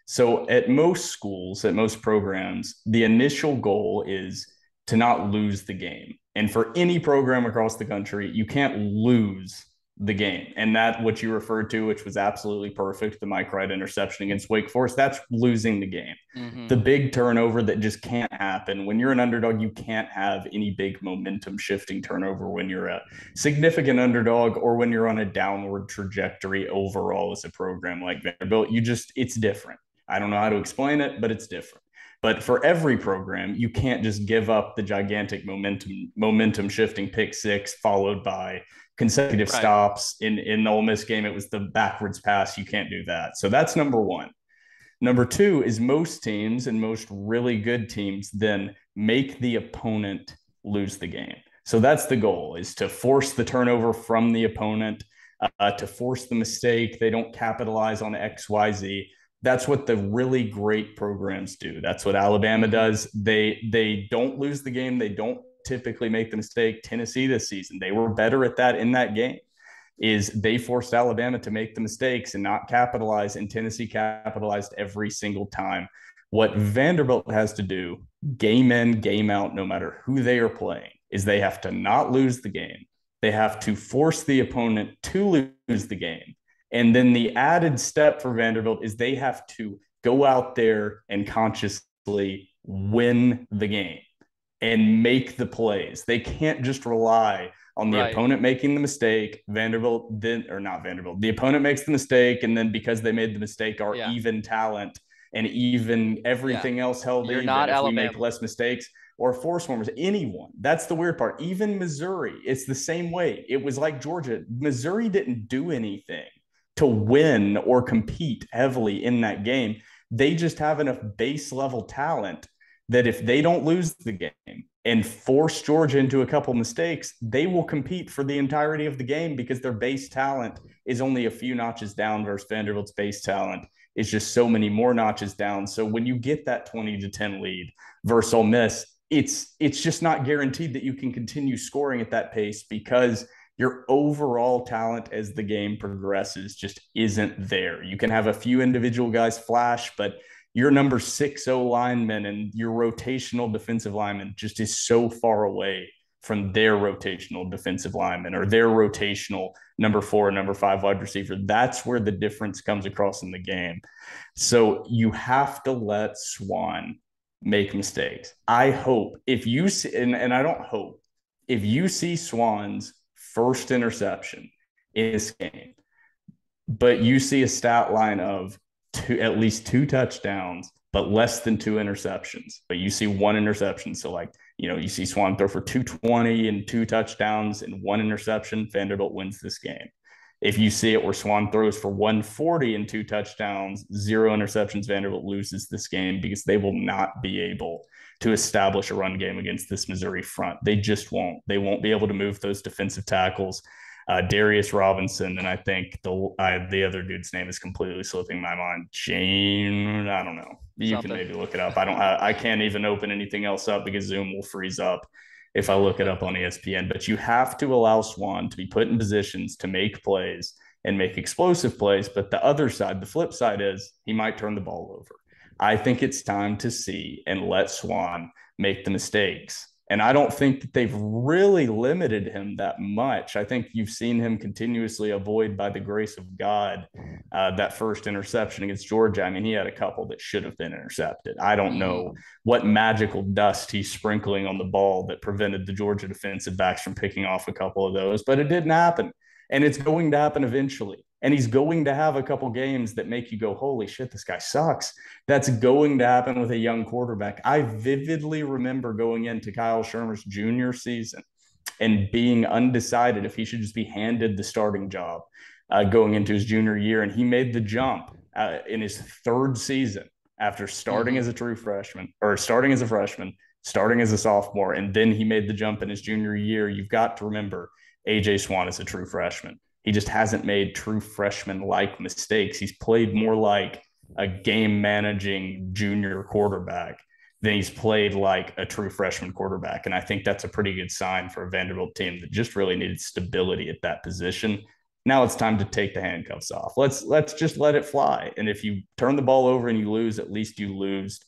So at most schools, at most programs, the initial goal is to not lose the game. And for any program across the country, you can't lose the game. And that, what you referred to, which was absolutely perfect, the Mike Wright interception against Wake Forest, that's losing the game. Mm-hmm. The big turnover that just can't happen. When you're an underdog, you can't have any big momentum shifting turnover when you're a significant underdog, or when you're on a downward trajectory overall as a program like Vanderbilt. It's different. I don't know how to explain it, but it's different. But for every program, you can't just give up the gigantic momentum shifting pick six followed by consecutive stops. In the Ole Miss game, it was the backwards pass. You can't do that. So that's number one. Number two is, most teams, and most really good teams, then make the opponent lose the game. So that's the goal, is to force the turnover from the opponent, to force the mistake. They don't capitalize on X, Y, Z. That's what the really great programs do. That's what Alabama does. They don't lose the game. They don't typically make the mistake. Tennessee this season, they were better at that in that game, is they forced Alabama to make the mistakes and not capitalize, and Tennessee capitalized every single time. What Vanderbilt has to do, game in, game out, no matter who they are playing, is they have to not lose the game. They have to force the opponent to lose the game. And then the added step for Vanderbilt is they have to go out there and consciously win the game and make the plays. They can't just rely on the opponent making the mistake. The opponent makes the mistake, and then because they made the mistake, our even talent and even everything else held. You're even not if Alabama. we make less mistakes, or force warmers, anyone. That's the weird part. Even Missouri, it's the same way. It was like Georgia. Missouri didn't do anything to win or compete heavily in that game. They just have enough base level talent that if they don't lose the game and force Georgia into a couple mistakes, they will compete for the entirety of the game, because their base talent is only a few notches down versus Vanderbilt's base talent is just so many more notches down. So when you get that 20-10 lead versus Ole Miss, it's just not guaranteed that you can continue scoring at that pace, because your overall talent as the game progresses just isn't there. You can have a few individual guys flash, but your number 6 lineman and your rotational defensive lineman just is so far away from their rotational defensive lineman or their rotational number 4, number 5 wide receiver. That's where the difference comes across in the game. So you have to let Swann make mistakes. I hope if you see, and I don't hope, if you see Swann's first interception in this game, but you see a stat line of at least 2 touchdowns, but less than 2 interceptions, but you see 1 interception. So like, you see Swann throw for 220 and 2 touchdowns and 1 interception, Vanderbilt wins this game. If you see it where Swann throws for 140 and 2 touchdowns, 0 interceptions, Vanderbilt loses this game because they will not be able to establish a run game against this Missouri front. They just won't. They won't be able to move those defensive tackles. Darius Robinson, and I think the other dude's name is completely slipping my mind. Jane, I don't know. You can maybe look it up. I can't even open anything else up because Zoom will freeze up if I look it up on ESPN. But you have to allow Swann to be put in positions to make plays and make explosive plays. But the other side, the flip side is he might turn the ball over. I think it's time to see and let Swann make the mistakes. And I don't think that they've really limited him that much. I think you've seen him continuously avoid, by the grace of God, that first interception against Georgia. I mean, he had a couple that should have been intercepted. I don't know what magical dust he's sprinkling on the ball that prevented the Georgia defensive backs from picking off a couple of those, but it didn't happen. And it's going to happen eventually. And he's going to have a couple games that make you go, holy shit, this guy sucks. That's going to happen with a young quarterback. I vividly remember going into Kyle Shermer's junior season and being undecided if he should just be handed the starting job going into his junior year. And he made the jump in his third season after starting as a true freshman or starting as a freshman, starting as a sophomore. And then he made the jump in his junior year. You've got to remember AJ Swann is a true freshman. He just hasn't made true freshman-like mistakes. He's played more like a game-managing junior quarterback than he's played like a true freshman quarterback. And I think that's a pretty good sign for a Vanderbilt team that just really needed stability at that position. Now it's time to take the handcuffs off. Let's just let it fly. And if you turn the ball over and you lose, at least you lose.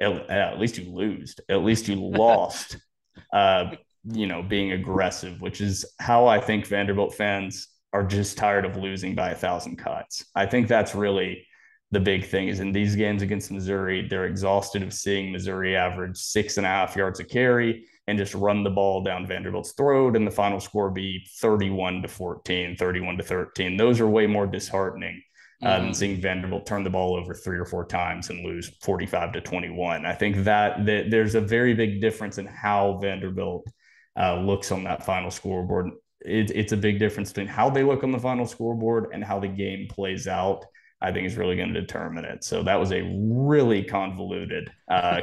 At least you lose. At least you lost. Being aggressive, which is how I think Vanderbilt fans are just tired of losing by 1,000 cuts. I think that's really the big thing is in these games against Missouri, they're exhausted of seeing Missouri average 6.5 yards a carry and just run the ball down Vanderbilt's throat and the final score be 31-14, 31-13. Those are way more disheartening than seeing Vanderbilt turn the ball over 3 or 4 times and lose 45-21. I think that there's a very big difference in how Vanderbilt looks on that final scoreboard. It's a big difference between how they look on the final scoreboard and how the game plays out. I think is really going to determine it. So that was a really convoluted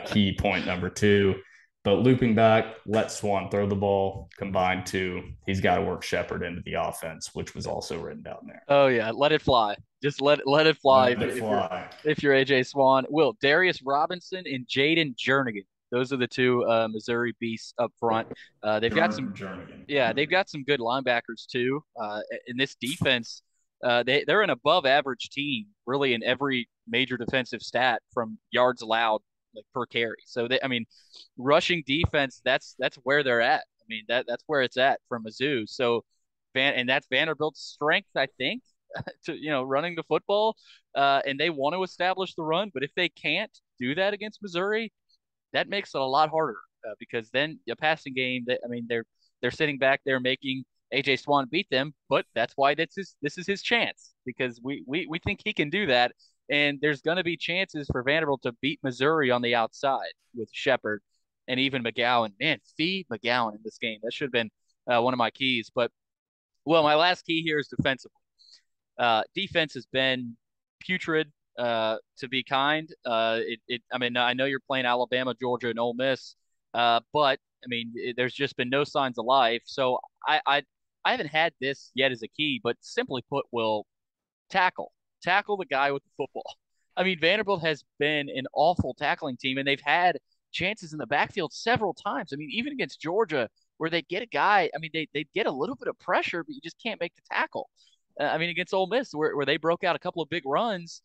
key point number 2. But looping back, let Swann throw the ball. Combined 2, he's got to work Shepard into the offense, which was also written down there. Oh yeah, let it fly. Just let it fly. If you're AJ Swann, Darius Robinson and Jaden Jernigan. Those are the 2 Missouri beasts up front. They've got some good linebackers too. In this defense, they're an above average team, really in every major defensive stat from yards allowed like per carry. So rushing defense, that's where they're at. I mean that's where it's at from Mizzou. So and that's Vanderbilt's strength, I think, to running the football. And they want to establish the run, but if they can't do that against Missouri, that makes it a lot harder because then a passing game they're sitting back there making AJ Swann beat them, but that's why this is his chance because we think he can do that, and there's going to be chances for Vanderbilt to beat Missouri on the outside with Shepard and even McGowan. Man, feed McGowan in this game. That should have been one of my keys. But my last key here is defensively. Defense has been putrid, to be kind. I know you're playing Alabama, Georgia, and Ole Miss, but there's just been no signs of life. So I haven't had this yet as a key, but simply put, will tackle the guy with the football. Vanderbilt has been an awful tackling team, and they've had chances in the backfield several times. Even against Georgia, where they get a guy. I mean, they get a little bit of pressure, but you just can't make the tackle. I mean, against Ole Miss, where they broke out a couple of big runs,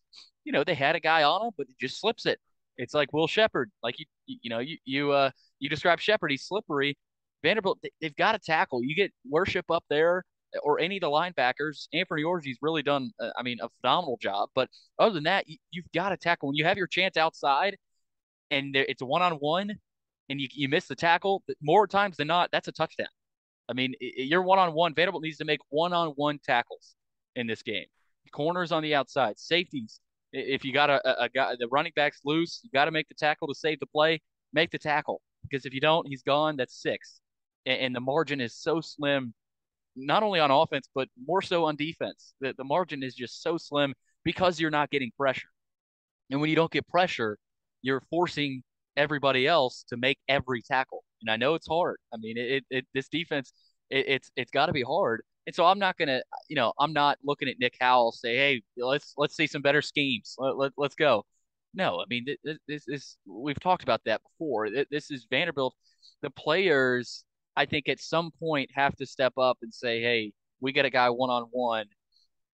they had a guy on him, but he just slips it. It's like Will Shepard, like you describe Shepard, he's slippery. Vanderbilt, they've got to tackle. You get Worship up there, or any of the linebackers. Anthony Orgy's really done, I mean, a phenomenal job. But other than that, you've got to tackle. When you have your chance outside, and it's a one-on-one, and you miss the tackle, more times than not, that's a touchdown. I mean, you're one-on-one. Vanderbilt needs to make one-on-one tackles in this game. Corners on the outside, safeties. If you got a guy, the running back's loose, you got to make the tackle to save the play. Make the tackle, because if you don't, he's gone. That's six, and the margin is so slim, not only on offense but more so on defense. The margin is just so slim because you're not getting pressure. And when you don't get pressure, you're forcing everybody else to make every tackle. And I know it's hard. I mean, this defense, it's got to be hard. And so I'm not gonna, I'm not looking at Nick Howell say, hey, let's see some better schemes. Let's go. No, I mean, this is, we've talked about that before. This is Vanderbilt. The players, I think, at some point have to step up and say, hey, we got a guy one-on-one.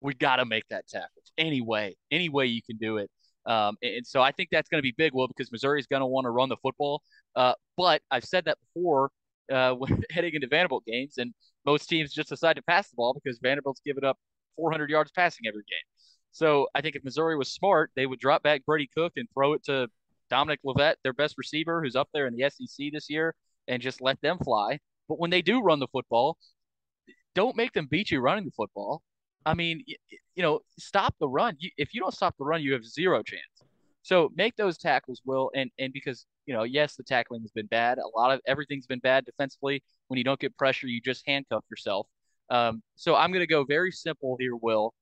We got to make that tackle any way you can do it. And so I think that's going to be big, Will, because Missouri's going to want to run the football. But I've said that before, when heading into Vanderbilt games, and most teams just decide to pass the ball because Vanderbilt's given up 400 yards passing every game. So I think if Missouri was smart, they would drop back Brady Cook and throw it to Dominic Lovett, their best receiver, who's up there in the SEC this year, and just let them fly. But when they do run the football, don't make them beat you running the football. I mean, stop the run. If you don't stop the run, you have zero chance. So make those tackles, Will, and because yes, the tackling has been bad. A lot of everything's been bad defensively. When you don't get pressure, you just handcuff yourself. So I'm going to go very simple here, Will.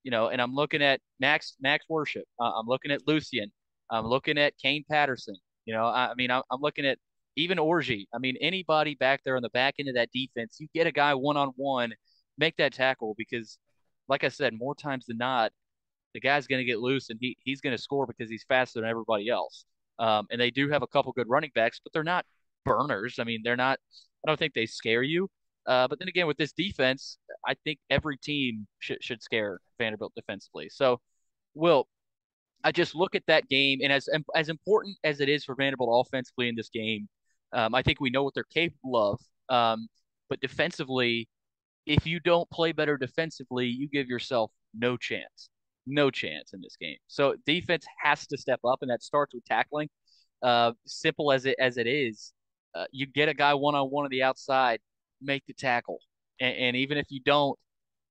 And I'm looking at Max Worship. I'm looking at Lucien. I'm looking at Kane Patterson. I mean, I'm looking at even Orgy. I mean, anybody back there on the back end of that defense, you get a guy one-on-one, make that tackle, because, like I said, more times than not, the guy's going to get loose and he's going to score because he's faster than everybody else. And they do have a couple good running backs, but they're not burners. I mean, they're not. I don't think they scare you. But then again, with this defense, I think every team should scare Vanderbilt defensively. So, Will, I just look at that game, and as important as it is for Vanderbilt offensively in this game, I think we know what they're capable of. But defensively, if you don't play better defensively, you give yourself no chance in this game. So defense has to step up, and that starts with tackling. Simple as it is, you get a guy one-on-one on the outside, make the tackle, and even if you don't,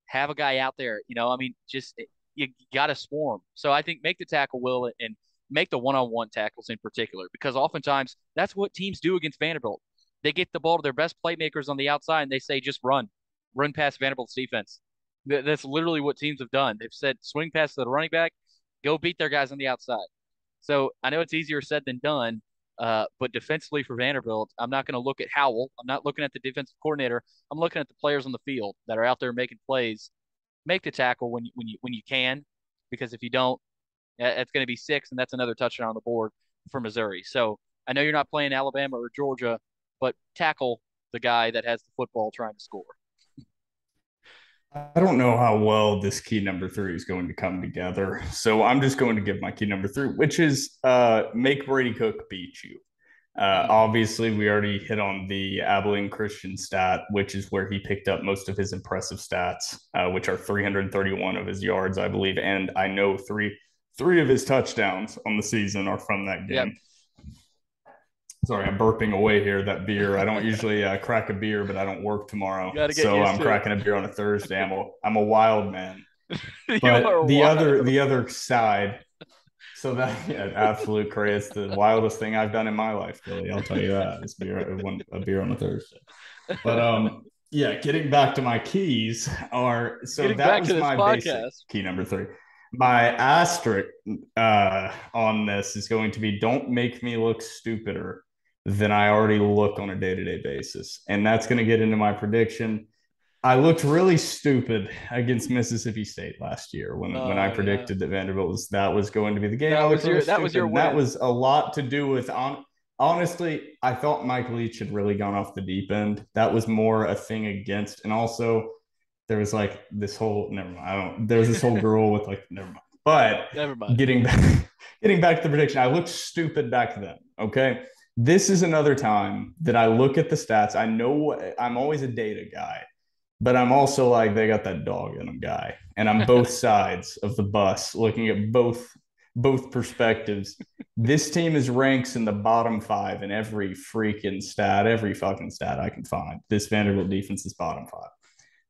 have a guy out there. I mean, just you got to swarm. So I think make the tackle, Will, and make the one-on-one tackles in particular, because oftentimes that's what teams do against Vanderbilt. They get the ball to their best playmakers on the outside, and they say just run past Vanderbilt's defense. That's literally what teams have done. They've said swing past the running back, go beat their guys on the outside. So I know it's easier said than done, but defensively for Vanderbilt, I'm not going to look at Howell. I'm not looking at the defensive coordinator. I'm looking at the players on the field that are out there making plays. Make the tackle when you can, because if you don't, it's going to be six, and that's another touchdown on the board for Missouri. So I know you're not playing Alabama or Georgia, but tackle the guy that has the football trying to score. I don't know how well this key number three is going to come together. So I'm just going to give my key number three, which is make Brady Cook beat you. Obviously, we already hit on the Abilene Christian stat, which is where he picked up most of his impressive stats, which are 331 of his yards, I believe. And I know three of his touchdowns on the season are from that game. Yep. Sorry, I'm burping away here. That beer. I don't usually crack a beer, but I don't work tomorrow, so I'm cracking a beer on a Thursday. I'm a wild man. But the other side. So that absolute crazy. It's the wildest thing I've done in my life, Billy. I'll tell you that. It's a beer on a Thursday. But getting back to my keys are that was my basic key number three. My asterisk on this is going to be don't make me look stupider than I already look on a day-to-day basis. And that's going to get into my prediction. I looked really stupid against Mississippi State last year when I predicted that Vanderbilt was going to be the game. That was your win. That was a lot to do with honestly, I thought Mike Leach had really gone off the deep end. That was more a thing against, and also there was like this whole never mind. I don't. There was this whole girl with like never mind. But Never mind. getting back, getting back to the prediction, I looked stupid back then. Okay, this is another time that I look at the stats. I know I'm always a data guy, but I'm also like they got that dog in them guy, and I'm both sides of the bus, looking at both perspectives. This team is ranks in the bottom five in every freaking stat, every fucking stat I can find. This Vanderbilt defense is bottom five.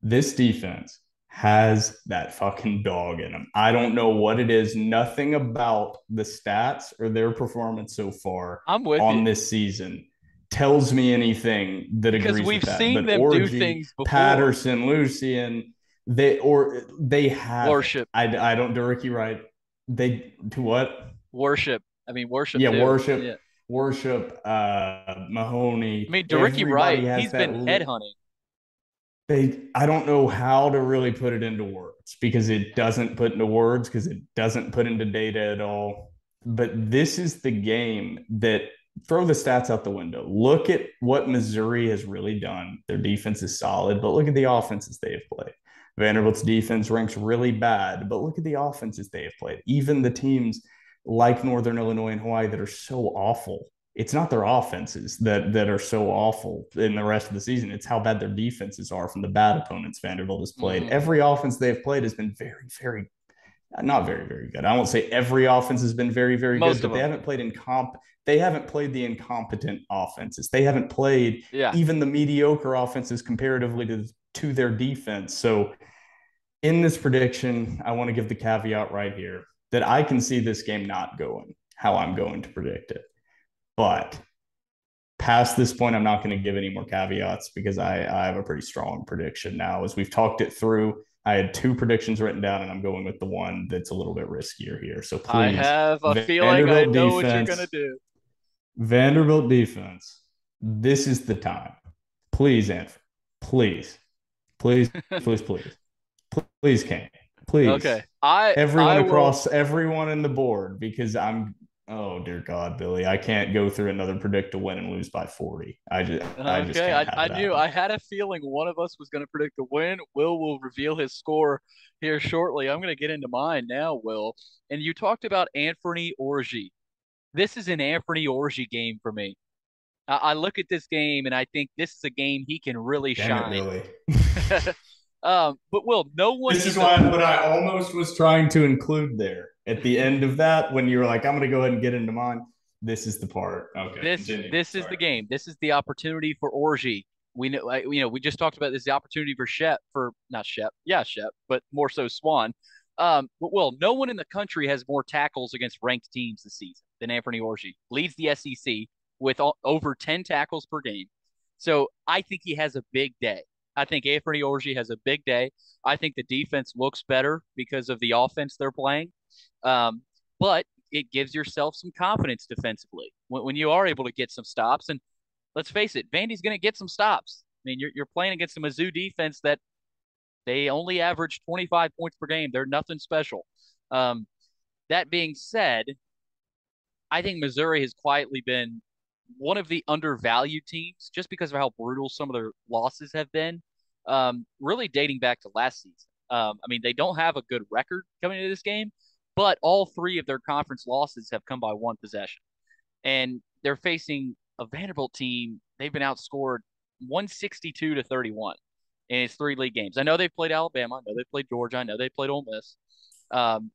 This defense has that fucking dog in them. I don't know what it is. Nothing about the stats or their performance so far I'm with you on this season tells me anything that because agrees with we've that. seen But them do Orgy, things before. Patterson, Lucian, they haven't. Worship, I don't. Derrick, you right. They to what? worship. I mean, worship Yeah, too. Yeah. worship. I Mahoney. mean, Derrick Everybody Wright, has he's that been headhunting. I don't know how to really put it into words because it doesn't put into words because it doesn't put into data at all. But this is the game that throw the stats out the window. Look at what Missouri has really done. Their defense is solid, but look at the offenses they have played. Vanderbilt's defense ranks really bad, but look at the offenses they have played. Even the teams like Northern Illinois and Hawaii that are so awful, it's not their offenses that are so awful in the rest of the season. It's how bad their defenses are from the bad opponents Vanderbilt has played. Mm-hmm. Every offense they've played has been very, not very good. I won't say every offense has been very good, Most of but they them. haven't played they haven't played the incompetent offenses. They haven't played Yeah. even the mediocre offenses comparatively to their defense. So in this prediction, I want to give the caveat right here that I can see this game not going how I'm going to predict it. But past this point, I'm not going to give any more caveats because I have a pretty strong prediction now. As we've talked it through, I had two predictions written down, and I'm going with the one that's a little bit riskier here. So I please, have a feeling I Vanderbilt know what you're going to defense, do. Vanderbilt defense, this is the time. Please, Anford, please, please, please, please, please, Kane, please. Okay. I Everyone will. across everyone in the board because oh dear God, Billy, I can't go through another predict to win and lose by 40. I just Okay. can't have I it knew happen. I had a feeling one of us was going to predict a win. Will reveal his score here shortly. I'm going to get into mine now, Will. And you talked about Anthony Orji. This is an Anthony Orji game for me. I look at this game and I think this is a game he can really Damn it, shine. Billy. But Will, no one This in is the what I almost was trying to include there at the end of that when you were like, I'm going to go ahead and get into mine. This is the part. Okay, continue. this is Sorry. the game. This is the opportunity for Orji. We know, we just talked about this. The opportunity for Shep, for not Shep, yeah, Shep, but more so Swann. But Will, no one in the country has more tackles against ranked teams this season than Anthony Orji. Leads the SEC with over 10 tackles per game. So I think he has a big day. I think Anthony Orji has a big day. I think the defense looks better because of the offense they're playing. Um, but it gives yourself some confidence defensively when you are able to get some stops. And let's face it, Vandy's going to get some stops. I mean, you're playing against a Mizzou defense that they only average 25 points per game. They're nothing special. Um, that being said, I think Missouri has quietly been one of the undervalued teams just because of how brutal some of their losses have been, really dating back to last season. I mean, they don't have a good record coming into this game, but all three of their conference losses have come by one possession. And they're facing a Vanderbilt team. They've been outscored 162 to 31 in its three league games. I know they've played Alabama. I know they've played Georgia. I know they played Ole Miss. Um,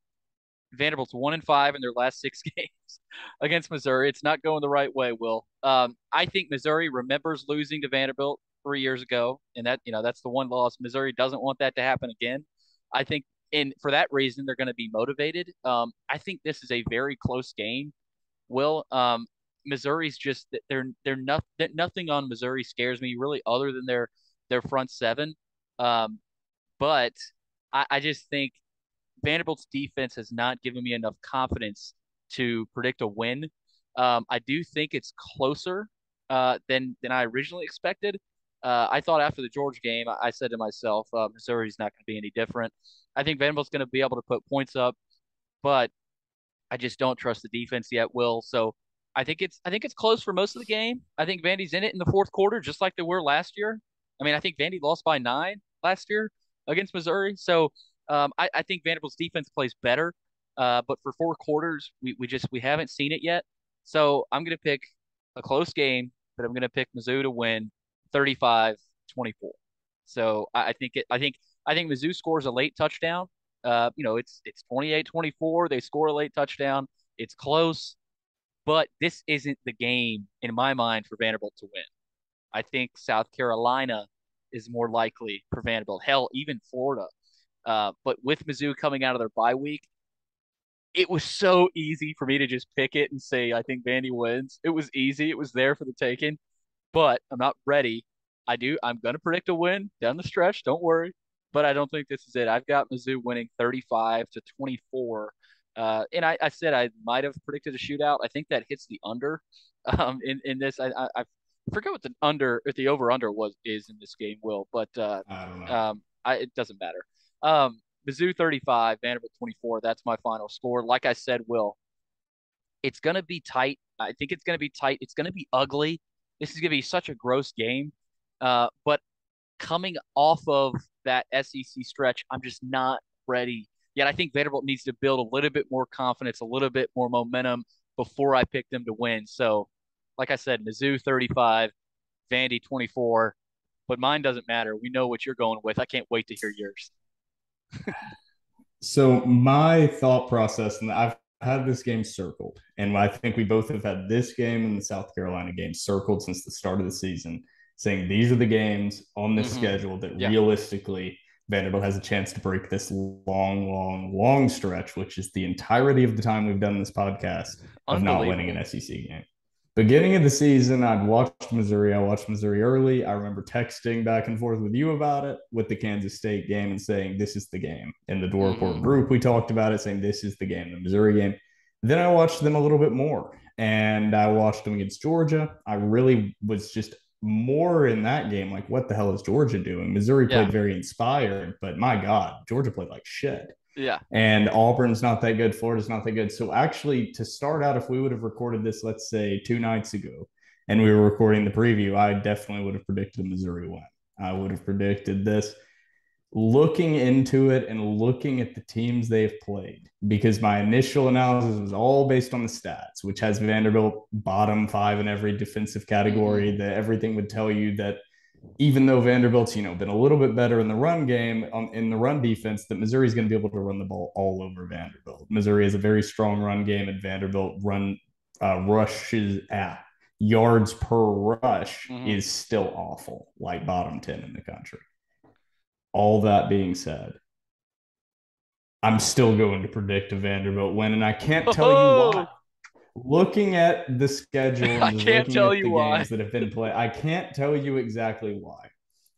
Vanderbilt's 1-5 in their last six games against Missouri. It's not going the right way, Will. I think Missouri remembers losing to Vanderbilt 3 years ago, and that's the one loss. Missouri doesn't want that to happen again. I think, and for that reason, they're going to be motivated. I think this is a very close game. Will, Missouri's just nothing on Missouri scares me really, other than their front seven. Um, but I just think Vanderbilt's defense has not given me enough confidence to predict a win. I do think it's closer than I originally expected. I thought after the Georgia game, I said to myself, Missouri's not going to be any different. I think Vanderbilt's going to be able to put points up, but I just don't trust the defense yet, Will. So I think it's close for most of the game. I think Vandy's in it in the fourth quarter, just like they were last year. I mean, I think Vandy lost by 9 last year against Missouri. So I think Vanderbilt's defense plays better. But for 4 quarters, we haven't seen it yet. So I'm gonna pick a close game, but I'm gonna pick Mizzou to win 35-24. So I think Mizzou scores a late touchdown. It's 28-24. They score a late touchdown. It's close. But this isn't the game in my mind for Vanderbilt to win. I think South Carolina is more likely for Vanderbilt. Hell, even Florida. But with Mizzou coming out of their bye week, it was so easy for me to just pick it and say I think Vandy wins. It was easy. It was there for the taking. But I'm not ready. I'm gonna predict a win down the stretch. Don't worry. But I don't think this is it. I've got Mizzou winning 35-24. And I said I might have predicted a shootout. I think that hits the under. In this, I forget what the under, if the over under is in this game, Will. But I don't know. it doesn't matter. Mizzou 35, Vanderbilt 24. That's my final score. Like I said, Will, it's going to be tight. I think it's going to be tight. It's going to be ugly. This is going to be such a gross game. But coming off of that SEC stretch, I'm just not ready yet. I think Vanderbilt needs to build a little bit more confidence, a little bit more momentum before I pick them to win. So, like I said, Mizzou 35, Vandy 24, but mine doesn't matter. We know what you're going with. I can't wait to hear yours. So my thought process, and I've had this game circled, and I think we both have had this game and the South Carolina game circled since the start of the season, saying these are the games on this Mm-hmm. schedule that Yeah, realistically Vanderbilt has a chance to break this long, long, long stretch, which is the entirety of the time we've done this podcast of not winning unbelievable. an SEC game. Beginning of the season, I'd watched Missouri. I watched Missouri early. I remember texting back and forth with you about it with the Kansas State game and saying, this is the game. In the Door Report Mm-hmm. group, we talked about it, saying, this is the game, the Missouri game. Then I watched them a little bit more, and I watched them against Georgia. I really was just more in that game like, what the hell is Georgia doing? Missouri Yeah, played very inspired, but my God, Georgia played like shit. yeah. And Auburn's not that good. Florida's not that good. So actually, to start out, if we would have recorded this, let's say 2 nights ago, and we were recording the preview, I definitely would have predicted a Missouri win. I would have predicted this. Looking into it and looking at the teams they have played, because my initial analysis was all based on the stats, which has Vanderbilt bottom 5 in every defensive Mm-hmm. category. That everything would tell you that even though Vanderbilt's been a little bit better in the run game, in the run defense, that Missouri's going to be able to run the ball all over Vanderbilt. Missouri has a very strong run game, and Vanderbilt rushes at yards per rush Mm-hmm. is still awful, like bottom 10 in the country. All that being said, I'm still going to predict a Vanderbilt win, and I can't tell you why. Oh, Looking at the schedule and I just can't looking tell at you the why. games that have been played, I can't tell you exactly why.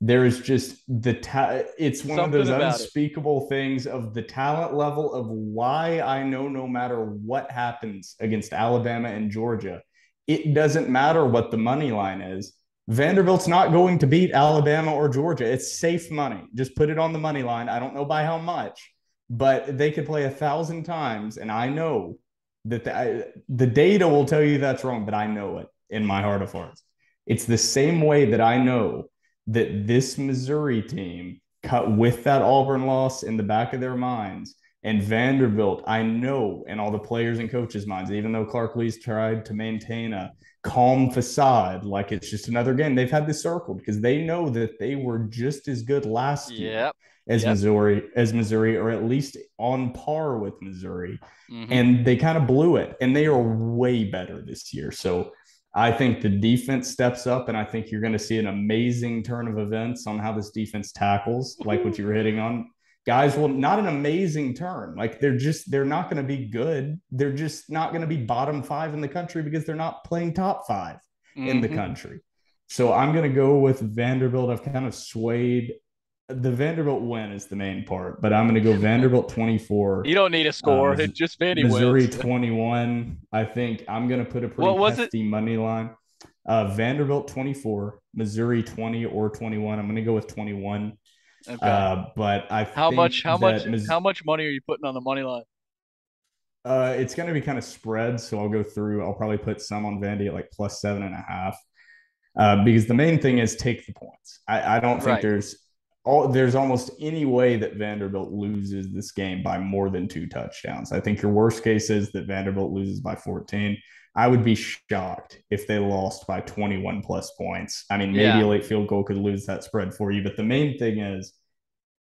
There is just it's one of Something those about it. unspeakable things of the talent level of why I know no matter what happens against Alabama and Georgia, it doesn't matter what the money line is. Vanderbilt's not going to beat Alabama or Georgia. It's safe money. Just put it on the money line. I don't know by how much, but they could play 1,000 times, and I know that the data will tell you that's wrong, but I know it in my heart of hearts. It's the same way that I know that this Missouri team cut with that Auburn loss in the back of their minds. And Vanderbilt, I know, in all the players and coaches' minds, even though Clark Lee's tried to maintain a calm facade, like it's just another game, they've had this circled because they know that they were just as good last year Yep. Yep. As Missouri, or at least on par with Missouri. Mm-hmm. And they kind of blew it. And they are way better this year. So I think the defense steps up, and I think you're going to see an amazing turn of events on how this defense tackles, like what you were hitting on. Guys will not an amazing turn. Like they're not going to be good. They're just not going to be bottom 5 in the country because they're not playing top 5 in the Mm-hmm. country. So I'm going to go with Vanderbilt. I've kind of swayed. The Vanderbilt win is the main part, but I'm going to go Vanderbilt 24, You don't need a score. It just Vandy Missouri wins. 21. I think I'm going to put a pretty What was it? hefty money line. Vanderbilt 24, Missouri 20 or 21. I'm going to go with 21. Okay. But I How much? think How much? that How much money are you putting on the money line? It's going to be kind of spread, so I'll go through. I'll probably put some on Vandy at like plus 7.5. Because the main thing is take the points. I don't think Right. there's almost any way that Vanderbilt loses this game by more than 2 touchdowns. I think your worst case is that Vanderbilt loses by 14. I would be shocked if they lost by 21 plus points. I mean, maybe Yeah. a late field goal could lose that spread for you, but the main thing is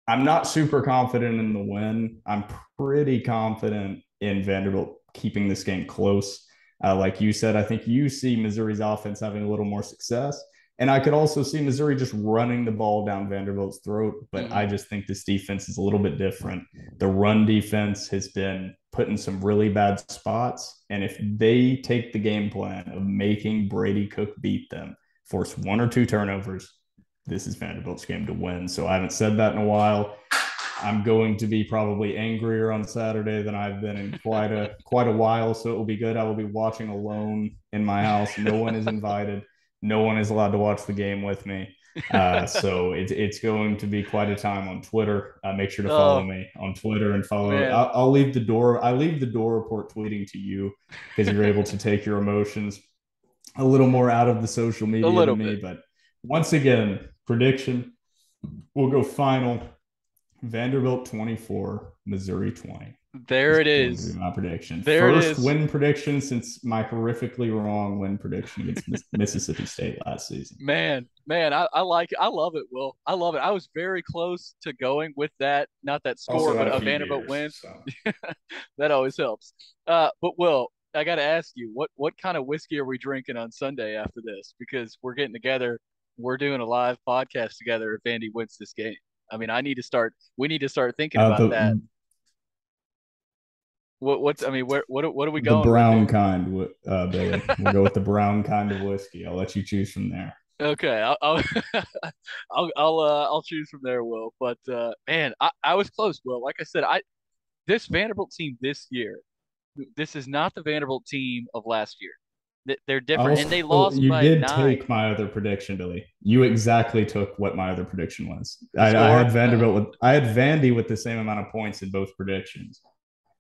I'm not super confident in the win. I'm pretty confident in Vanderbilt keeping this game close. Like you said, I think you see Missouri's offense having a little more success. And I could also see Missouri just running the ball down Vanderbilt's throat. But I Hmm. just think this defense is a little bit different. The run defense has been put in some really bad spots. And if they take the game plan of making Brady Cook beat them, force 1 or 2 turnovers, this is Vanderbilt's game to win. So I haven't said that in a while. I'm going to be probably angrier on Saturday than I've been in quite a while. So it will be good. I will be watching alone in my house. No one is invited. No one is allowed to watch the game with me. So it's going to be quite a time on Twitter. Make sure to follow Oh me on Twitter and follow. man, I'll leave the door. I leave the door report tweeting to you because you're able to take your emotions a little more out of the social a media little than bit. me. But once again, prediction: we'll go final. Vanderbilt 24, Missouri 20 There is it going to be is. my prediction. There it First is. win prediction since my horrifically wrong win prediction against Mississippi State last season. Man, I like it. I love it, Will. I love it. I was very close to going with that, not that score, Also but had a a few Vanderbilt beers, win. so That always helps. But Will, I got to ask you, what kind of whiskey are we drinking on Sunday after this? Because we're getting together, we're doing a live podcast together if Vandy wins this game. I mean, I need to start. We need to start thinking about that. the What's I mean, what are we the going with brown here? kind, Billy. We'll go with the brown kind of whiskey. I'll let you choose from there. Okay, I'll choose from there, Will. But man, I was close, Will. Like I said, I this Vanderbilt team this year, this is not the Vanderbilt team of last year. They're different, and they Also, lost you by did 9. take my other prediction, Billy. You exactly took what my other prediction was. The I score? had I had Vandy with the same amount of points in both predictions,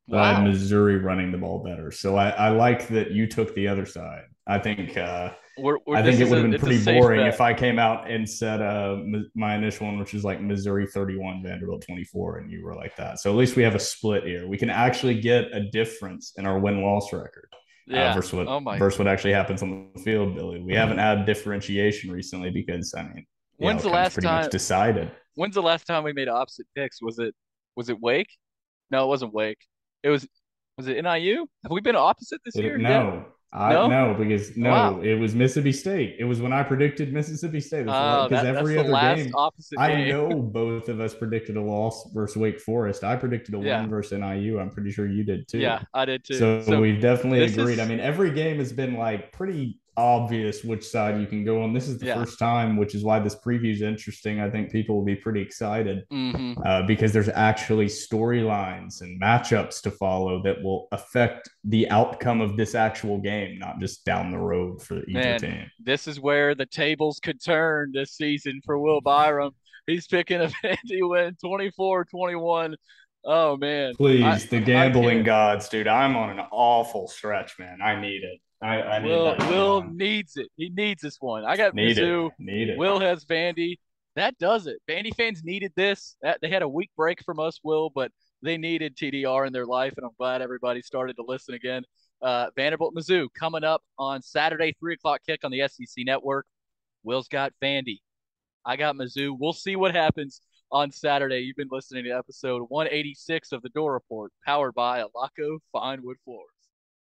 but I had Wow. Missouri running the ball better. So I like that you took the other side. We're I this think it is would a have been it's a pretty safe boring bet. if I came out and said my initial one, which is like Missouri 31, Vanderbilt 24, and you were like that. So at least we have a split here. We can actually get a difference in our win loss record Yeah. versus what Oh my. versus what actually happens on the field, Billy. We haven't had differentiation recently because I mean the When's the outcome's last pretty much time? decided. When's the last time we made opposite picks? Was it Wake? No, it wasn't Wake. It was it NIU? Have we been opposite this year yet? No, I No? no because Wow. no, it was Mississippi State. It was when I predicted Mississippi State. That's the Oh, because that's every the other last game, opposite I game. know both of us predicted a loss versus Wake Forest. I predicted a Yeah. win versus NIU. I'm pretty sure you did too. Yeah, I did too. So So we've definitely this agreed. I is mean, every game has been like pretty obvious which side you can go on. This is the yeah. first time, which is why this preview is interesting. I think people will be pretty excited Hmm. because there's actually storylines and matchups to follow that will affect the outcome of this actual game, not just down the road for either Man, team. this is where the tables could turn this season for Will Byrum. He's picking a Vandy win 24-21. Oh man. I Please, the I gambling can't. gods, dude. I'm on an awful stretch, man. I need it. I need that to Will come. needs it. He needs this one. I got Need it. Mizzou. Need it. Will has Vandy. That does it. Vandy fans needed this. They had a week break from us, Will, but they needed TDR in their life, and I'm glad everybody started to listen again. Vanderbilt Mizzou coming up on Saturday, 3 o'clock kick on the SEC Network. Will's got Vandy. I got Mizzou. We'll see what happens on Saturday. You've been listening to episode 186 of the Door Report, powered by Alaco Fine Wood Floors.